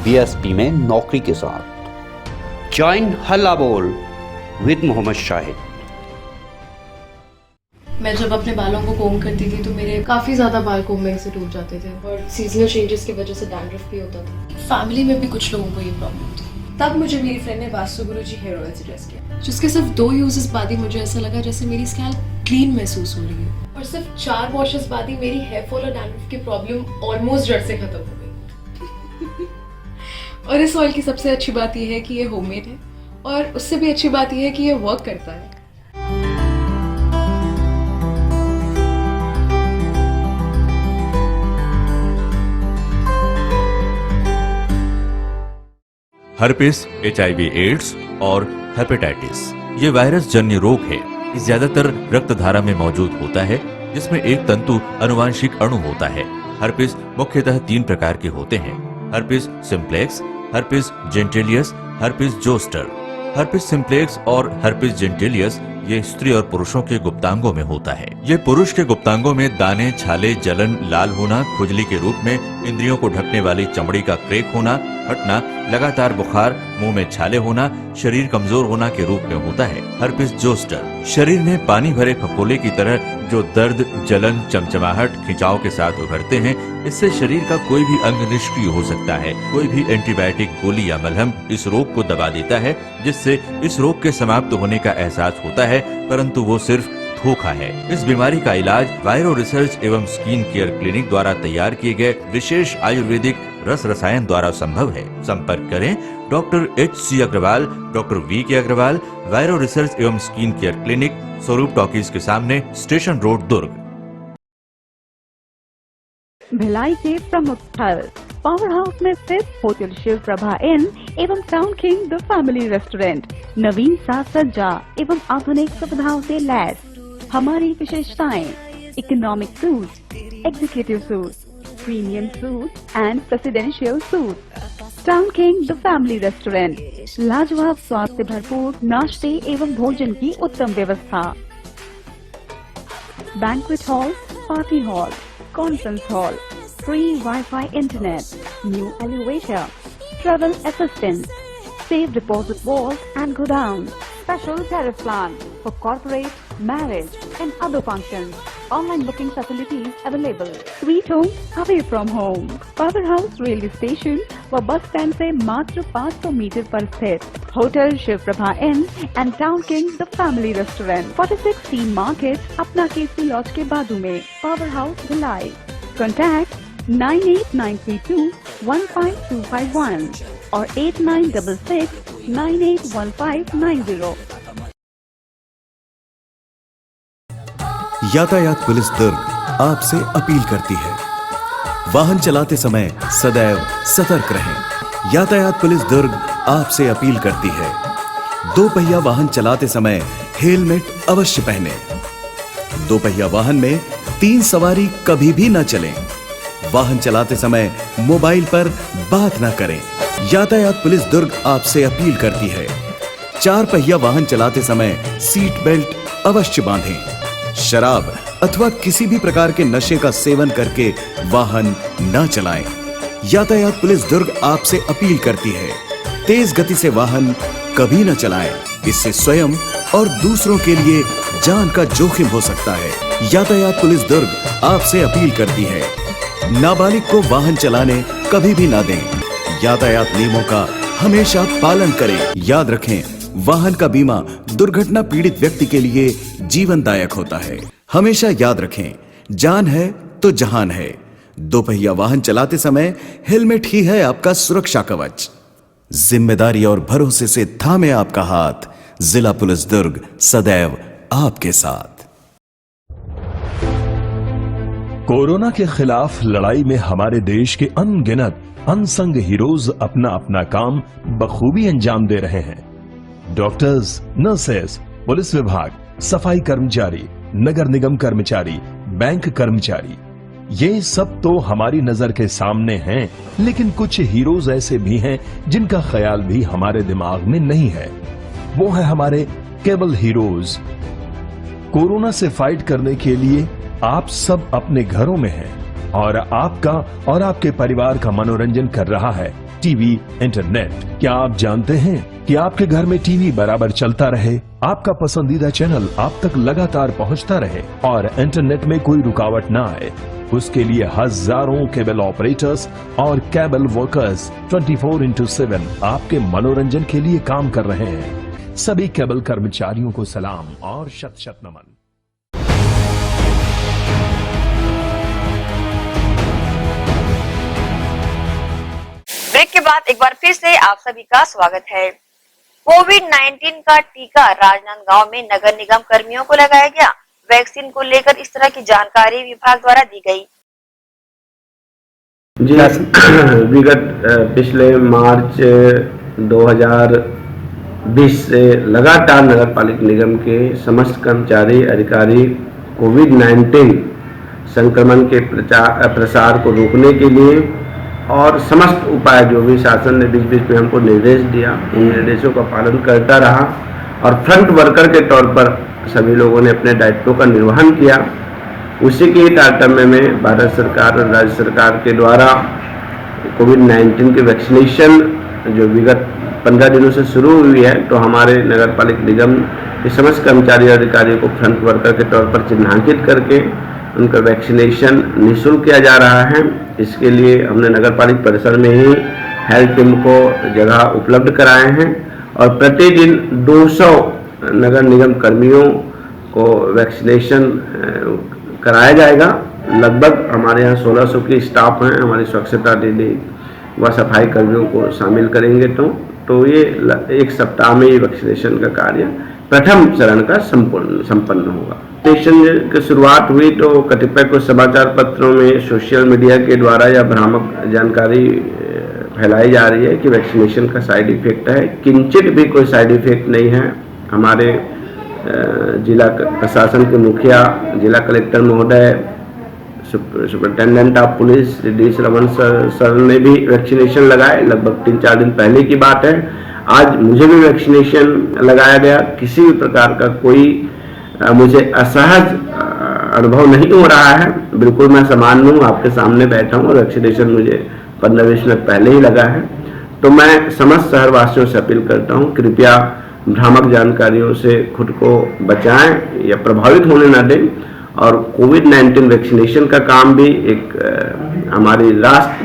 बीएसपी में नौकरी के साथ। जॉइन हल्ला बोल विद मोहम्मद शाहिद। मैं जब अपने बालों को कोम करती थी तो मेरे काफ़ी ज़्यादा बाल कोम्बिंग से टूट जाते थे और सीजनल चेंजेस की वजह से डैंड्रफ भी होता था। फैमिली में भी कुछ लोगों को ये प्रॉब्लम थी। तब मुझे मेरी फ्रेंड ने वास्तु गुरुजी हेयर ऑयल सजेस्ट किया, जिसके सिर्फ 2 यूजेस बाद ही मुझे ऐसा लगा जैसे मेरी स्कैल्प क्लीन महसूस हो रही है और सिर्फ 4 वॉशेस बाद ही मेरी हेयर फॉल और डैंड्रफ की प्रॉब्लम ऑलमोस्ट जड़ से खत्म हो गई। और इस ऑयल की सबसे अच्छी बात यह है कि ये होममेड है और उससे भी अच्छी बात यह है कि ये वर्क करता है। हर्पिस, HIV एड्स और हेपेटाइटिस ये वायरस जन्य रोग है। ये ज्यादातर रक्त धारा में मौजूद होता है, जिसमें एक तंतु अनुवांशिक अणु होता है। हर्पिस मुख्यतः 3 प्रकार के होते हैं: herpes simplex, herpes genitalis, herpes zoster. Herpes simplex और हर्पिस जेंटिलियस ये स्त्री और पुरुषों के गुप्तांगों में होता है। ये पुरुष के गुप्तांगों में दाने, छाले, जलन, लाल होना, खुजली के रूप में, इंद्रियों को ढकने वाली चमड़ी का क्रेक होना, फटना, लगातार बुखार, मुंह में छाले होना, शरीर कमजोर होना के रूप में होता है। हर्पिस जोस्टर शरीर में पानी भरे फफोले की तरह जो दर्द, जलन, चमचमाहट, खिंचाव के साथ उभरते हैं। इससे शरीर का कोई भी अंग निष्क्रिय हो सकता है। कोई भी एंटीबायोटिक, गोली या मलहम इस रोग को दबा देता है, जिससे इस रोग के समाप्त होने का एहसास होता है, परंतु वो सिर्फ धोखा है। इस बीमारी का इलाज वायरो रिसर्च एवं स्किन केयर क्लिनिक द्वारा तैयार किए गए विशेष आयुर्वेदिक रस रसायन द्वारा संभव है। संपर्क करें doctor HC Agarwal, doctor VK Agarwal, viro research एवं skin care clinic, Swaroop talkies के सामने, स्टेशन रोड, दुर्ग। भिलाई के प्रमुख स्थल पावर हाउस में स्थित होटल शिव प्रभा इन एवं Town king the family restaurant नवीन साज सज्जा एवं आधुनिक सुविधाओं से लैस। हमारी विशेषताएं: economic suite, executive suite, premium suite and presidential suite. Town king the family restaurant, लाजवाब स्वाद से भरपूर नाश्ते एवं भोजन की उत्तम व्यवस्था। Banquet hall, party hall, conference hall, free Wi-Fi internet, new elevator, travel assistance, safe deposit vault and godown, special tariff plan for corporate, marriage and other functions. Online booking facilities available. Sweet home away from home. Power House railway station व bus stand से मात्र 500 metre पर स्थित hotel Shiv Prabha inn and town king the family restaurant, 46 T market, अपना KC laws के बाजू में। Power house Bhilai. Contact 9892215251 और 8966981590। यातायात पुलिस दुर्ग आपसे अपील करती है, वाहन चलाते समय सदैव सतर्क रहें। यातायात पुलिस दुर्ग आपसे अपील करती है, दो पहिया वाहन चलाते समय हेलमेट अवश्य पहनें। दो पहिया वाहन में 3 सवारी कभी भी न चलें। वाहन चलाते समय मोबाइल पर बात न करें। यातायात पुलिस दुर्ग आपसे अपील करती है, 4 पहिया वाहन चलाते समय सीट बेल्ट अवश्य बांधें। शराब अथवा किसी भी प्रकार के नशे का सेवन करके वाहन न चलाएं। यातायात पुलिस दुर्ग आपसे अपील करती है, तेज गति से वाहन कभी न चलाएं। इससे स्वयं और दूसरों के लिए जान का जोखिम हो सकता है। यातायात पुलिस दुर्ग आपसे अपील करती है, नाबालिग को वाहन चलाने कभी भी न दें। यातायात नियमों का हमेशा पालन करें। याद रखें, वाहन का बीमा दुर्घटना पीड़ित व्यक्ति के लिए जीवनदायक होता है। हमेशा याद रखें, जान है तो जहान है। दो पहिया वाहन चलाते समय हेलमेट ही है आपका सुरक्षा कवच। जिम्मेदारी और भरोसे से थामे आपका हाथ। जिला पुलिस दुर्ग सदैव आपके साथ। कोरोना के खिलाफ लड़ाई में हमारे देश के अनगिनत अनसंग हीरोज अपना अपना काम बखूबी अंजाम दे रहे हैं। डॉक्टर्स, नर्सेस, पुलिस विभाग, सफाई कर्मचारी, नगर निगम कर्मचारी, बैंक कर्मचारी, ये सब तो हमारी नजर के सामने हैं, लेकिन कुछ हीरोज ऐसे भी हैं जिनका ख्याल भी हमारे दिमाग में नहीं है। वो है हमारे केबल हीरोज। कोरोना से फाइट करने के लिए आप सब अपने घरों में हैं और आपका और आपके परिवार का मनोरंजन कर रहा है टीवी, इंटरनेट। क्या आप जानते हैं कि आपके घर में टीवी बराबर चलता रहे, आपका पसंदीदा चैनल आप तक लगातार पहुंचता रहे और इंटरनेट में कोई रुकावट ना आए? उसके लिए हजारों केबल ऑपरेटर्स और केबल वर्कर्स 24/7 आपके मनोरंजन के लिए काम कर रहे हैं। सभी केबल कर्मचारियों को सलाम और शत शत नमन। ब्रेक के बाद एक बार फिर से आप सभी का स्वागत है। कोविड-19 का टीका राजनांदगांव में नगर निगम कर्मियों को लगाया गया। वैक्सीन को लेकर इस तरह की जानकारी विभाग द्वारा दी गई। जी, विगत पिछले मार्च 2020 से लगातार नगर पालिका निगम के समस्त कर्मचारी अधिकारी कोविड-19 संक्रमण के प्रसार को रोकने के लिए और समस्त उपाय जो भी शासन ने बीच बीच में हमको निर्देश दिया, उन निर्देशों का पालन करता रहा और फ्रंट वर्कर के तौर पर सभी लोगों ने अपने दायित्वों का निर्वहन किया। उसी के तारतम्य में भारत सरकार और राज्य सरकार के द्वारा कोविड-19 के वैक्सीनेशन जो विगत 15 दिनों से शुरू हुई है, तो हमारे नगर पालिका निगम के समस्त कर्मचारी और अधिकारियों को फ्रंट वर्कर के तौर पर चिन्हांकित करके उनका वैक्सीनेशन निःशुल्क किया जा रहा है। इसके लिए हमने नगर पालिका परिसर में ही हेल्थ टीम को जगह उपलब्ध कराए हैं और प्रतिदिन 200 नगर निगम कर्मियों को वैक्सीनेशन कराया जाएगा। लगभग हमारे यहाँ 1600 की स्टाफ हैं, हमारी स्वच्छता दीदी व सफाई कर्मियों को शामिल करेंगे तो ये एक सप्ताह में ये वैक्सीनेशन का कार्य प्रथम चरण का संपन्न होगा। वैक्सीनेशन की शुरुआत हुई तो कतिपय कुछ समाचार पत्रों में सोशल मीडिया के द्वारा या भ्रामक जानकारी फैलाई जा रही है कि वैक्सीनेशन का साइड इफेक्ट है। किंचित भी कोई साइड इफेक्ट नहीं है। हमारे जिला प्रशासन के मुखिया, जिला कलेक्टर महोदय, superintendent of police D Shravan sir ने भी वैक्सीनेशन लगाए। लगभग 3-4 दिन पहले की बात है। आज मुझे भी वैक्सीनेशन लगाया गया। किसी भी प्रकार का कोई मुझे असहज अनुभव नहीं हो रहा है। बिल्कुल मैं सामान्य हूँ, आपके सामने बैठा हूँ और वैक्सीनेशन मुझे 15-20 मिनट पहले ही लगा है। तो मैं समस्त शहरवासियों से अपील करता हूँ, कृपया भ्रामक जानकारियों से खुद को बचाएं या प्रभावित होने न दें। और कोविड-19 वैक्सीनेशन का काम भी एक हमारी राष्ट्र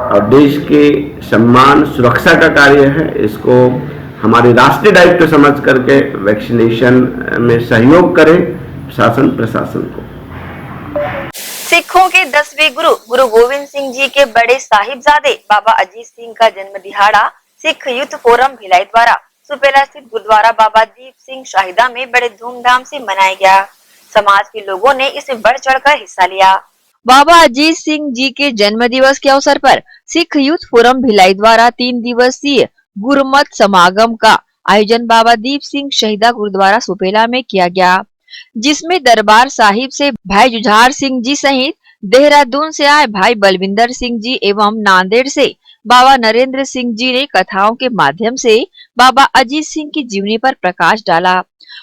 और देश के सम्मान सुरक्षा का कार्य है। इसको हमारी राष्ट्रीय दायित्व समझ करके वैक्सीनेशन में सहयोग करें शासन प्रशासन को। सिखों के 10वें गुरु गुरु गोविंद सिंह जी के बड़े साहिबजादे बाबा अजीत सिंह का जन्म दिहाड़ा सिख यूथ फोरम भिलाई द्वारा सुपेला स्थित गुरुद्वारा बाबा दीप सिंह शाहिदा में बड़े धूमधाम से मनाया गया। समाज के लोगों ने इसमें बढ़ चढ़कर हिस्सा लिया। बाबा अजीत सिंह जी के जन्म दिवस के अवसर पर सिख यूथ फोरम भिलाई द्वारा 3 दिवसीय गुरुमत समागम का आयोजन बाबा दीप सिंह शहीदा गुरुद्वारा सुपेला में किया गया, जिसमें दरबार साहिब से भाई जुझार सिंह जी सहित देहरादून से आए भाई बलविंदर सिंह जी एवं नांदेड़ से बाबा नरेंद्र सिंह जी ने कथाओं के माध्यम से बाबा अजीत सिंह की जीवनी पर प्रकाश डाला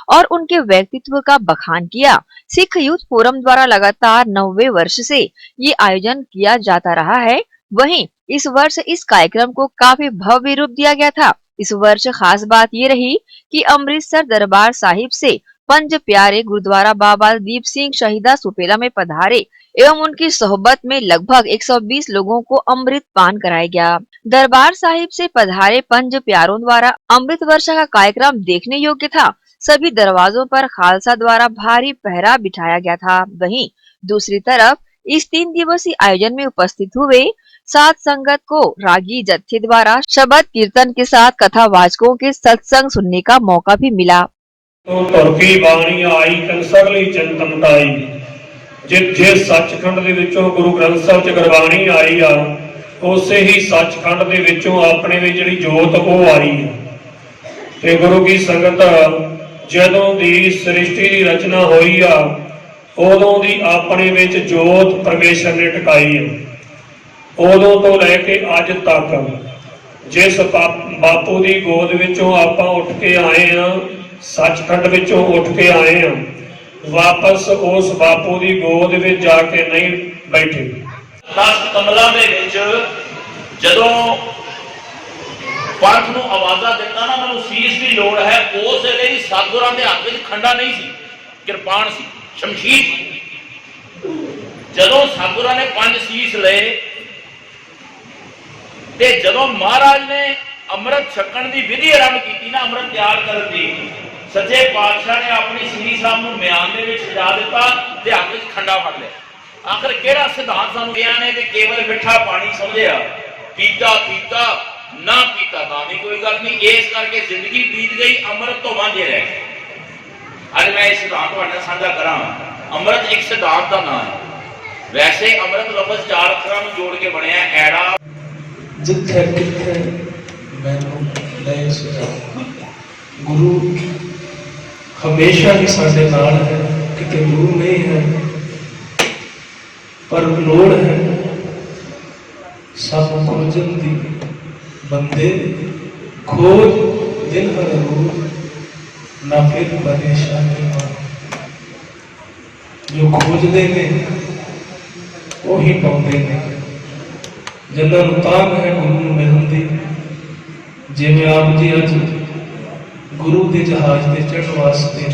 और उनके व्यक्तित्व का बखान किया। सिख यूथ फोरम द्वारा लगातार 9वें वर्ष से ये आयोजन किया जाता रहा है। वहीं इस वर्ष इस कार्यक्रम को काफी भव्य रूप दिया गया था। इस वर्ष खास बात ये रही कि अमृतसर दरबार साहिब से पंज प्यारे गुरुद्वारा बाबा दीप सिंह शहीदा सुपेला में पधारे एवं उनकी सोहबत में लगभग 120 लोगों को अमृत पान कराया गया। दरबार साहिब से पधारे पंज प्यारों द्वारा अमृत वर्षा का कार्यक्रम देखने योग्य था। सभी दरवाजों पर खालसा द्वारा भारी पहरा बिठाया गया था। वहीं दूसरी तरफ इस 3 दिवसीय आयोजन में उपस्थित हुए साथ संगत को रागी जत्थे द्वारा शब्द कीर्तन के साथ कथावाचकों के सत्संग सुनने का मौका भी मिला। तुरकी बाणी आई कंसरली चंतमताई जिस सचखंड ਦੇ ਵਿੱਚੋਂ ਗੁਰੂ ਗ੍ਰੰਥ ਸਾਹਿਬ ਚ ਗੁਰਬਾਣੀ ਆਈ ਆ ਉਸੇ ਹੀ ਸੱਚਖੰਡ ਦੇ ਵਿੱਚੋਂ ਆਪਣੇ ਵਿੱਚ ਜਿਹੜੀ ਜੋਤ ਉਹ ਆਈ ਹੈ ਤੇ ਗੁਰੂ ਕੀ ਸੰਗਤ ਜਦੋਂ ਦੀ ਸ੍ਰਿਸ਼ਟੀ ਦੀ ਰਚਨਾ ਹੋਈ ਆ ਉਦੋਂ ਦੀ ਆਪਣੇ ਵਿੱਚ ਜੋਤ ਪਰਮੇਸ਼ਰ ਨੇ ਟਿਕਾਈ ਹੈ। ਉਦੋਂ ਤੋਂ ਲੈ ਕੇ ਅੱਜ ਤੱਕ ਜਿਸ ਬਾਪੂ ਦੀ ਗੋਦ ਵਿੱਚੋਂ ਆਪਾਂ ਉੱਠ ਕੇ ਆਏ ਆ, ਸੱਚਖੰਡ ਵਿੱਚੋਂ ਉੱਠ ਕੇ ਆਏ ਆ, ਵਾਪਸ ਉਸ ਬਾਪੂ ਦੀ ਗੋਦ ਵਿੱਚ ਜਾ ਕੇ ਨਹੀਂ ਬੈਠੇ। 10 ਕਮਲਾਂ ਦੇ ਵਿੱਚ ਜਦੋਂ ਪੰਥ ਨੂੰ ਆਵਾਜ਼ਾਂ ਦਿੱਤਾ ਨਾ ਮੈਨੂੰ ਸੀਸ ਦੀ ਲੋੜ ਹੈ, ਉਸ ਵੇਲੇ ਹੀ ਸਤਿਗੁਰਾਂ ਦੇ ਹੱਥ ਵਿੱਚ ਖੰਡਾ ਨਹੀਂ ਸੀ, ਕਿਰਪਾਨ ਸੀ, ਸ਼ਮਸ਼ੀਰ ਸੀ। ਜਦੋਂ ਸਤਿਗੁਰਾਂ ਨੇ 5 ਸੀਸ ਲਏ ਤੇ ਜਦੋਂ ਮਹਾਰਾਜ ਨੇ ਅੰਮ੍ਰਿਤ ਛਕਣ ਦੀ ਵਿਧੀ ਆਰੰਭ ਕੀਤੀ ਨਾ, ਅੰਮ੍ਰਿਤ ਤਿਆਰ ਕਰਨ ਦੀ, ਸੱਚੇ ਪਾਤਸ਼ਾਹ ਨੇ ਆਪਣੀ ਸੀਸ ਸਾਹਿਬ ਨੂੰ ਮਿਆਨ ਦੇ ਵਿੱਚ ਸਜਾ ਦਿੱਤਾ ਤੇ ਹੱਥ ਵਿੱਚ ਖੰਡਾ ਫੜ ਲਿਆ। ਆਖਰ ਕਿਹੜਾ ਸਿਧਾਂਤ ਸਾਨੂੰ ਦਿਆਂ ਨੇ ਕਿ ਕੇਵਲ ਮਿੱਠਾ ਪਾਣੀ ਸਮਝਿਆ, ਪੀਤਾ ਪੀਤਾ ਨਾ ਪੀਤਾ ਤਾਂ ਵੀ ਕੋਈ ਗੱਲ ਨਹੀਂ। ਇਸ ਕਰਕੇ ਜ਼ਿੰਦਗੀ ਬੀਤ ਗਈ, ਅੰਮ੍ਰਿਤ ਤੋਂ ਵਾਂਝੇ ਰਹਿ ਗਏ। ਅੱਜ ਮੈਂ ਇਹ ਸਿਧਾਂਤ ਤੁਹਾਡੇ ਨਾਲ ਸਾਂਝਾ ਕਰਾਂ। ਅੰਮ੍ਰਿਤ ਇੱਕ ਸਿਧਾਂਤ ਦਾ ਨਾਮ ਹੈ। ਵੈਸੇ ਅੰਮ੍ਰਿਤ ਲਫ਼ਜ਼ 4 ਅੱਖਰਾਂ ਨੂੰ ਜੋੜ ਕੇ ਬਣਿਆ ਐੜਾ। ਜਿੱਥੇ ਕਿੱਥੇ ਮੈਨੂੰ ਲੈ ਸੁਝਾ ਗੁਰੂ ਹਮੇਸ਼ਾ ਹੀ ਸਾਡੇ ਨਾਲ ਹੈ, ਕਿਤੇ ਦੂਰ ਨਹੀਂ ਹੈ, ਪਰ ਲੋੜ ਹੈ ਸਭ ਖੋਜਣ ਦੀ। ਬੰਦੇ ਖੋਜ ਦਿਨ ਹਰ ਰੋਜ਼ ना फिर परेशानी हो। जो खोज देंगे वो ही पाते हैं। जन्नत ताब है गुरु मिलती जिवें आप जी अज गुरु के जहाज के चढ़ वास्ते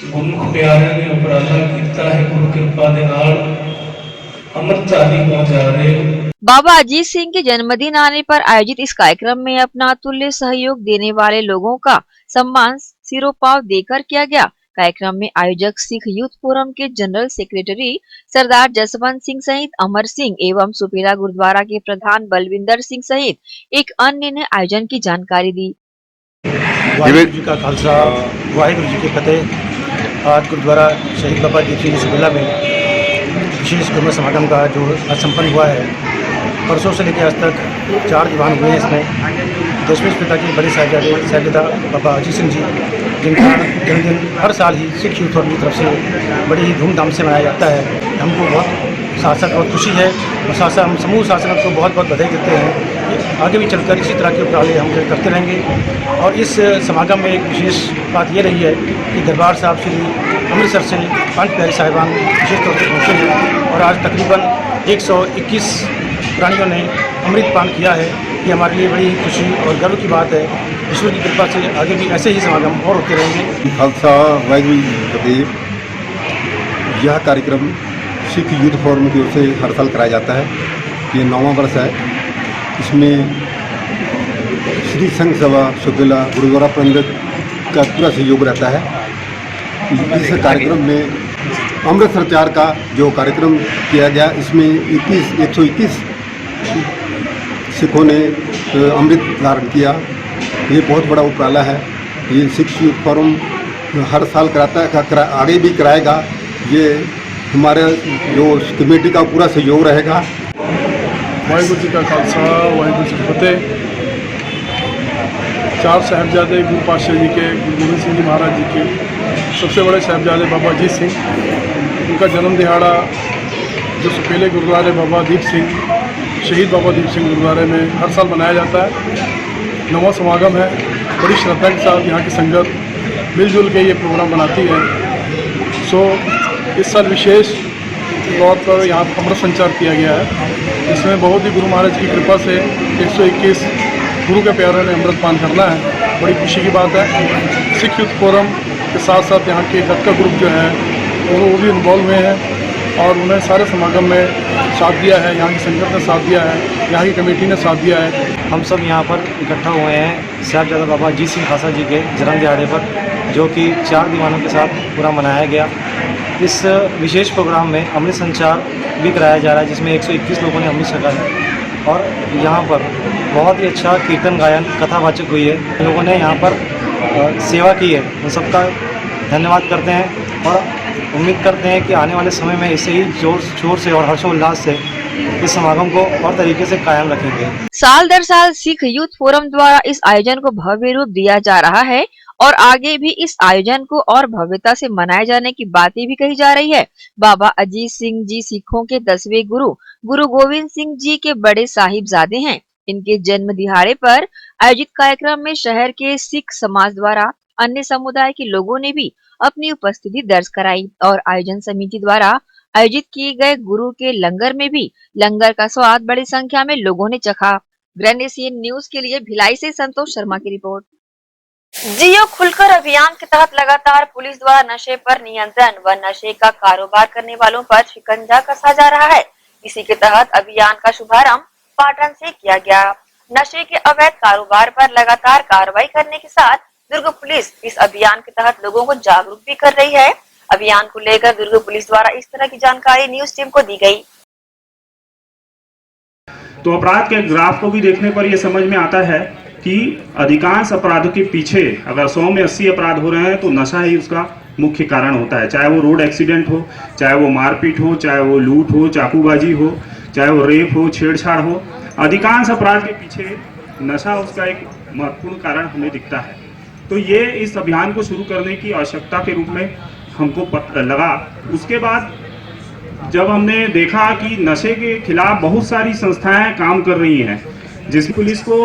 गुरमुख प्यारे ने उपराला किया है। गुरु कृपा दे नाल अमृतधारी हो जा रहे हो। बाबा अजीत सिंह के जन्मदिन आने पर आयोजित इस कार्यक्रम में अपना अतुल्य सहयोग देने वाले लोगों का सम्मान सिरोपाव देकर किया गया। कार्यक्रम में आयोजक सिख यूथ फोरम के जनरल सेक्रेटरी सरदार जसवंत सिंह सहित अमर सिंह एवं सुपेला गुरुद्वारा के प्रधान बलविंदर सिंह सहित एक अन्य ने आयोजन की जानकारी दी। वाहिगुरू जी का खालसा वाहिगुरू जी की फतेह। आज गुरुद्वारा शहीद बाबा दीप सिंह सुपेला में विशेष गुरमत समागम का जो आज संपन्न हुआ है, परसों से लेकर आज तक 4 दीवान हुए हैं। इसमें दशमेश पिता के बड़े साहिबजादा बाबा अजीत सिंह जी, जिनका जन्मदिन हर साल ही सिख यूथ फोरम की तरफ से बड़ी ही धूमधाम से मनाया जाता है। हमको बहुत शासक बहुत खुशी है और शासन हम समूह शासन को बहुत बहुत बधाई देते हैं। आगे भी चलकर इसी तरह के उपराले हम करते रहेंगे। और इस समागम में एक विशेष बात ये रही है कि दरबार साहब श्री अमृतसर से 5 प्यारे साहिबान विशेष तौर पर पहुँचे हैं और आज तकरीबन 121 प्राणियों ने अमृत पान किया है। ये हमारे लिए बड़ी खुशी और गर्व की बात है। ईश्वर की कृपा से आगे भी ऐसे ही समागम और होते रहेंगे। खालसा वाहिगुरू जी की फतेह। यह कार्यक्रम सिख यूथ फोरम की ओर से हर साल कराया जाता है। ये 9वां वर्ष है। इसमें श्री संघ सभा सुपेला गुरुद्वारा प्रबंधक का पूरा सहयोग रहता है। इस कार्यक्रम में अमृत संचार का जो कार्यक्रम किया गया, इसमें 121 सिखों ने अमृत धारण किया। ये बहुत बड़ा उपराला है। ये सिख यूथ फोरम हर साल कराता है, आगे भी कराएगा। ये हमारे जो कमेटी का पूरा सहयोग रहेगा। वाहिगुरू जी का खालसा वाहिगुरू जी की फतेह। 4 साहिबजादे गुरु पातशाह जी के, गुरु गोविंद सिंह जी महाराज जी के सबसे बड़े साहिबजादे बाबा अजीत सिंह, उनका जन्म दिहाड़ा जो सुपेले गुरुद्वारे बाबा दीप सिंह, शहीद बाबा दीप सिंह गुरुद्वारे में हर साल मनाया जाता है। 9वां समागम है। बड़ी श्रद्धा के साथ यहाँ की संगत मिलजुल के ये प्रोग्राम बनाती है। सो इस साल विशेष तौर पर यहाँ अमृत संचार किया गया है। इसमें बहुत ही गुरु महाराज की कृपा से 121 गुरु के प्यारों ने अमृत पान करना है। बड़ी खुशी की बात है। सिख यूथ फोरम के साथ साथ यहाँ के गतका ग्रुप जो है वो भी इन्वॉल्व हुए हैं और उन्हें सारे समागम में साथ दिया है। यहाँ की संगत ने साथ दिया है, यहाँ की कमेटी ने साथ दिया है। हम सब यहाँ पर इकट्ठा हुए हैं साहिबजादा बाबा अजीत सिंह खालसा जी के जन्म दिहाड़े पर, जो कि 4 दीवानों के साथ पूरा मनाया गया। इस विशेष प्रोग्राम में अमृत संचार भी कराया जा रहा है, जिसमें 121 लोगों ने अमृत छका है। और यहाँ पर बहुत ही अच्छा कीर्तन गायन कथावाचक हुई है। लोगों ने यहाँ पर सेवा की है, उन सबका धन्यवाद करते हैं और उम्मीद करते हैं कि आने वाले समय में इसे ही जोर शोर से और हर्षोल्लास से इस समागम को और तरीके से कायम रखेंगे। साल दर साल सिख यूथ फोरम द्वारा इस आयोजन को भव्य रूप दिया जा रहा है और आगे भी इस आयोजन को और भव्यता से मनाए जाने की बातें भी कही जा रही है। बाबा अजीत सिंह जी सिखों के 10वें गुरु गुरु गोविंद सिंह जी के बड़े साहिबजादे हैं। इनके जन्म दिहाड़े पर आयोजित कार्यक्रम में शहर के सिख समाज द्वारा अन्य समुदाय के लोगों ने भी अपनी उपस्थिति दर्ज कराई और आयोजन समिति द्वारा आयोजित किए गए गुरु के लंगर में भी लंगर का स्वाद बड़ी संख्या में लोगों ने चखा। ग्रैंड एशियन न्यूज के लिए भिलाई से संतोष शर्मा की रिपोर्ट। जियो खुलकर अभियान के तहत लगातार पुलिस द्वारा नशे पर नियंत्रण व नशे का कारोबार करने वालों पर शिकंजा कसा जा रहा है। इसी के तहत अभियान का शुभारंभ पाटन से किया गया। नशे के अवैध कारोबार पर लगातार कार्रवाई करने के साथ दुर्ग पुलिस इस अभियान के तहत लोगों को जागरूक भी कर रही है। अभियान को लेकर दुर्ग पुलिस द्वारा इस तरह की जानकारी न्यूज टीम को दी गई। तो अपराध के ग्राफ को भी देखने पर यह समझ में आता है कि अधिकांश अपराधों के पीछे अगर 100 में 80 अपराध हो रहे हैं तो नशा ही उसका मुख्य कारण होता है। चाहे वो रोड एक्सीडेंट हो, चाहे वो मारपीट हो, चाहे वो लूट हो, चाकूबाजी हो, चाहे वो रेप हो, छेड़छाड़ हो, अधिकांश अपराध के पीछे नशा उसका एक महत्वपूर्ण कारण हमें दिखता है। तो ये इस अभियान को शुरू करने की आवश्यकता के रूप में हमको लगा। उसके बाद जब हमने देखा कि नशे के खिलाफ बहुत सारी संस्थाएं काम कर रही हैं, जिसमें पुलिस को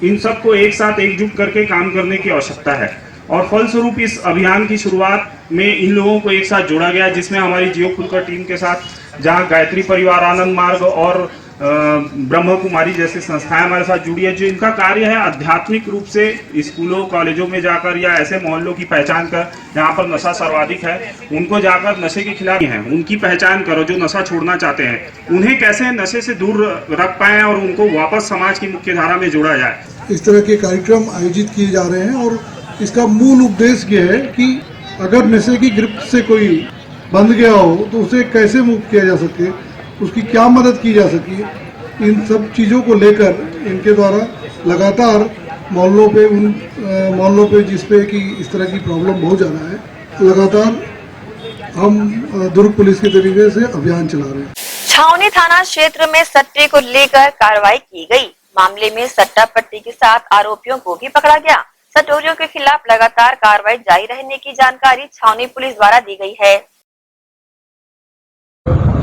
इन सबको एक साथ एकजुट करके काम करने की आवश्यकता है, तो और फलस्वरूप इस अभियान की शुरुआत में इन लोगों को एक साथ जोड़ा गया, जिसमें हमारी जियो फुलकर टीम के साथ जहां गायत्री परिवार, आनंद मार्ग और ब्रह्म कुमारी जैसी संस्थाएं हमारे साथ जुड़ी है, जो इनका कार्य है आध्यात्मिक रूप से स्कूलों कॉलेजों में जाकर या ऐसे मोहल्लों की पहचान कर जहां पर नशा सर्वाधिक है, उनको जाकर नशे के खिलाफ हैं, उनकी पहचान करो जो नशा छोड़ना चाहते हैं, उन्हें कैसे नशे से दूर रख पाएं और उनको वापस समाज की मुख्य धारा में जोड़ा जाए। इस तरह के कार्यक्रम आयोजित किए जा रहे हैं और इसका मूल उद्देश्य ये है कि अगर नशे की गिरफ्त से कोई बंध गया हो तो उसे कैसे मुक्त किया जा सके, उसकी क्या मदद की जा सके, इन सब चीज़ों को लेकर इनके द्वारा लगातार मोहल्लों पे जिस पे कि इस तरह की प्रॉब्लम बहुत ज़्यादा है, लगातार हम दुर्ग पुलिस के तरीके से अभियान चला रहे हैं। छावनी थाना क्षेत्र में सट्टे को लेकर कार्रवाई की गई। मामले में सट्टा पट्टी के साथ आरोपियों को भी पकड़ा गया। सटोरियों के खिलाफ लगातार कार्रवाई जारी रहने की जानकारी छावनी पुलिस द्वारा दी गई है।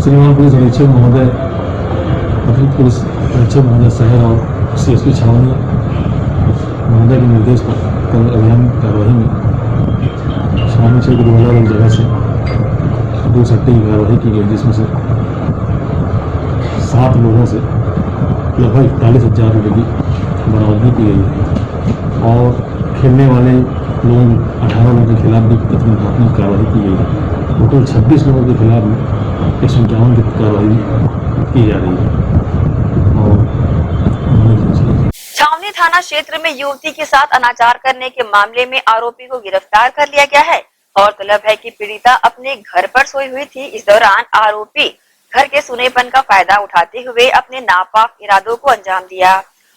श्रीमान पुलिस अधीक्षक महोदय, अतिरिक्त पुलिस अधीक्षक महोदय शहर और CSP छावनी महोदय के निर्देश पर कल अभियान कार्रवाई में छावनी क्षेत्र की अलग अलग जगह से 2 सट्टे की कार्रवाई की गई, जिसमें से 7 लोगों से लगभग 41,000 रुपये की बरामदगी की गई है और खेलने वाले लोग 18 लोगों के खिलाफ भी तत्काल प्राथमिक कार्रवाई की गई है। टोटल 26 लोगों के खिलाफ में 151 की कार्रवाई की जा रही है। और छावनी थाना क्षेत्र में युवती के साथ अनाचार करने के मामले में आरोपी को गिरफ्तार कर लिया गया है। गौरतलब है कि पीड़िता अपने घर पर सोई हुई थी। इस दौरान आरोपी घर के सुनेपन का फायदा उठाते हुए अपने नापाक इरादों को अंजाम दिया।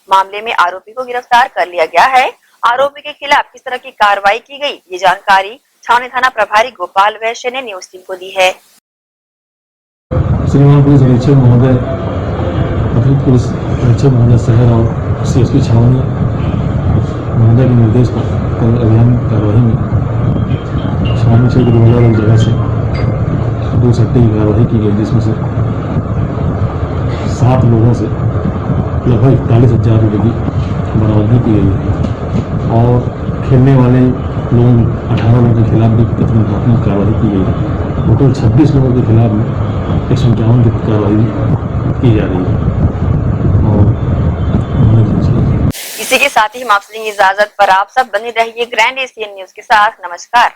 मामले में आरोपी को गिरफ्तार कर लिया गया है। आरोपी के खिलाफ किस तरह की कार्रवाई की गई, ये जानकारी छावनी थाना प्रभारी गोपाल वैश्य ने न्यूज टीम को दी है। श्रीमान पुलिस अधीक्षक महोदय, अतिरिक्त पुलिस अधीक्षक महोदय शहर और CSP छावनी महोदय के निर्देश पर कल अभियान कार्रवाई में छावनी क्षेत्र की अलग अलग जगह से 2 सट्टे की कार्रवाई की गई, जिसमें से 7 लोगों से लगभग 41,000 रुपये की बरामदगी की गई है और खेलने वाले लोग 18 लोगों के खिलाफ भी तत्काल प्राथमिक कार्रवाई की गई है। टोटल 26 लोगों के खिलाफ में 151 की कार्रवाई की जा रही है। और इसी के साथ ही हम आपसे इजाजत पर, आप सब बने रहिए ग्रैंड एशियन न्यूज के साथ। नमस्कार।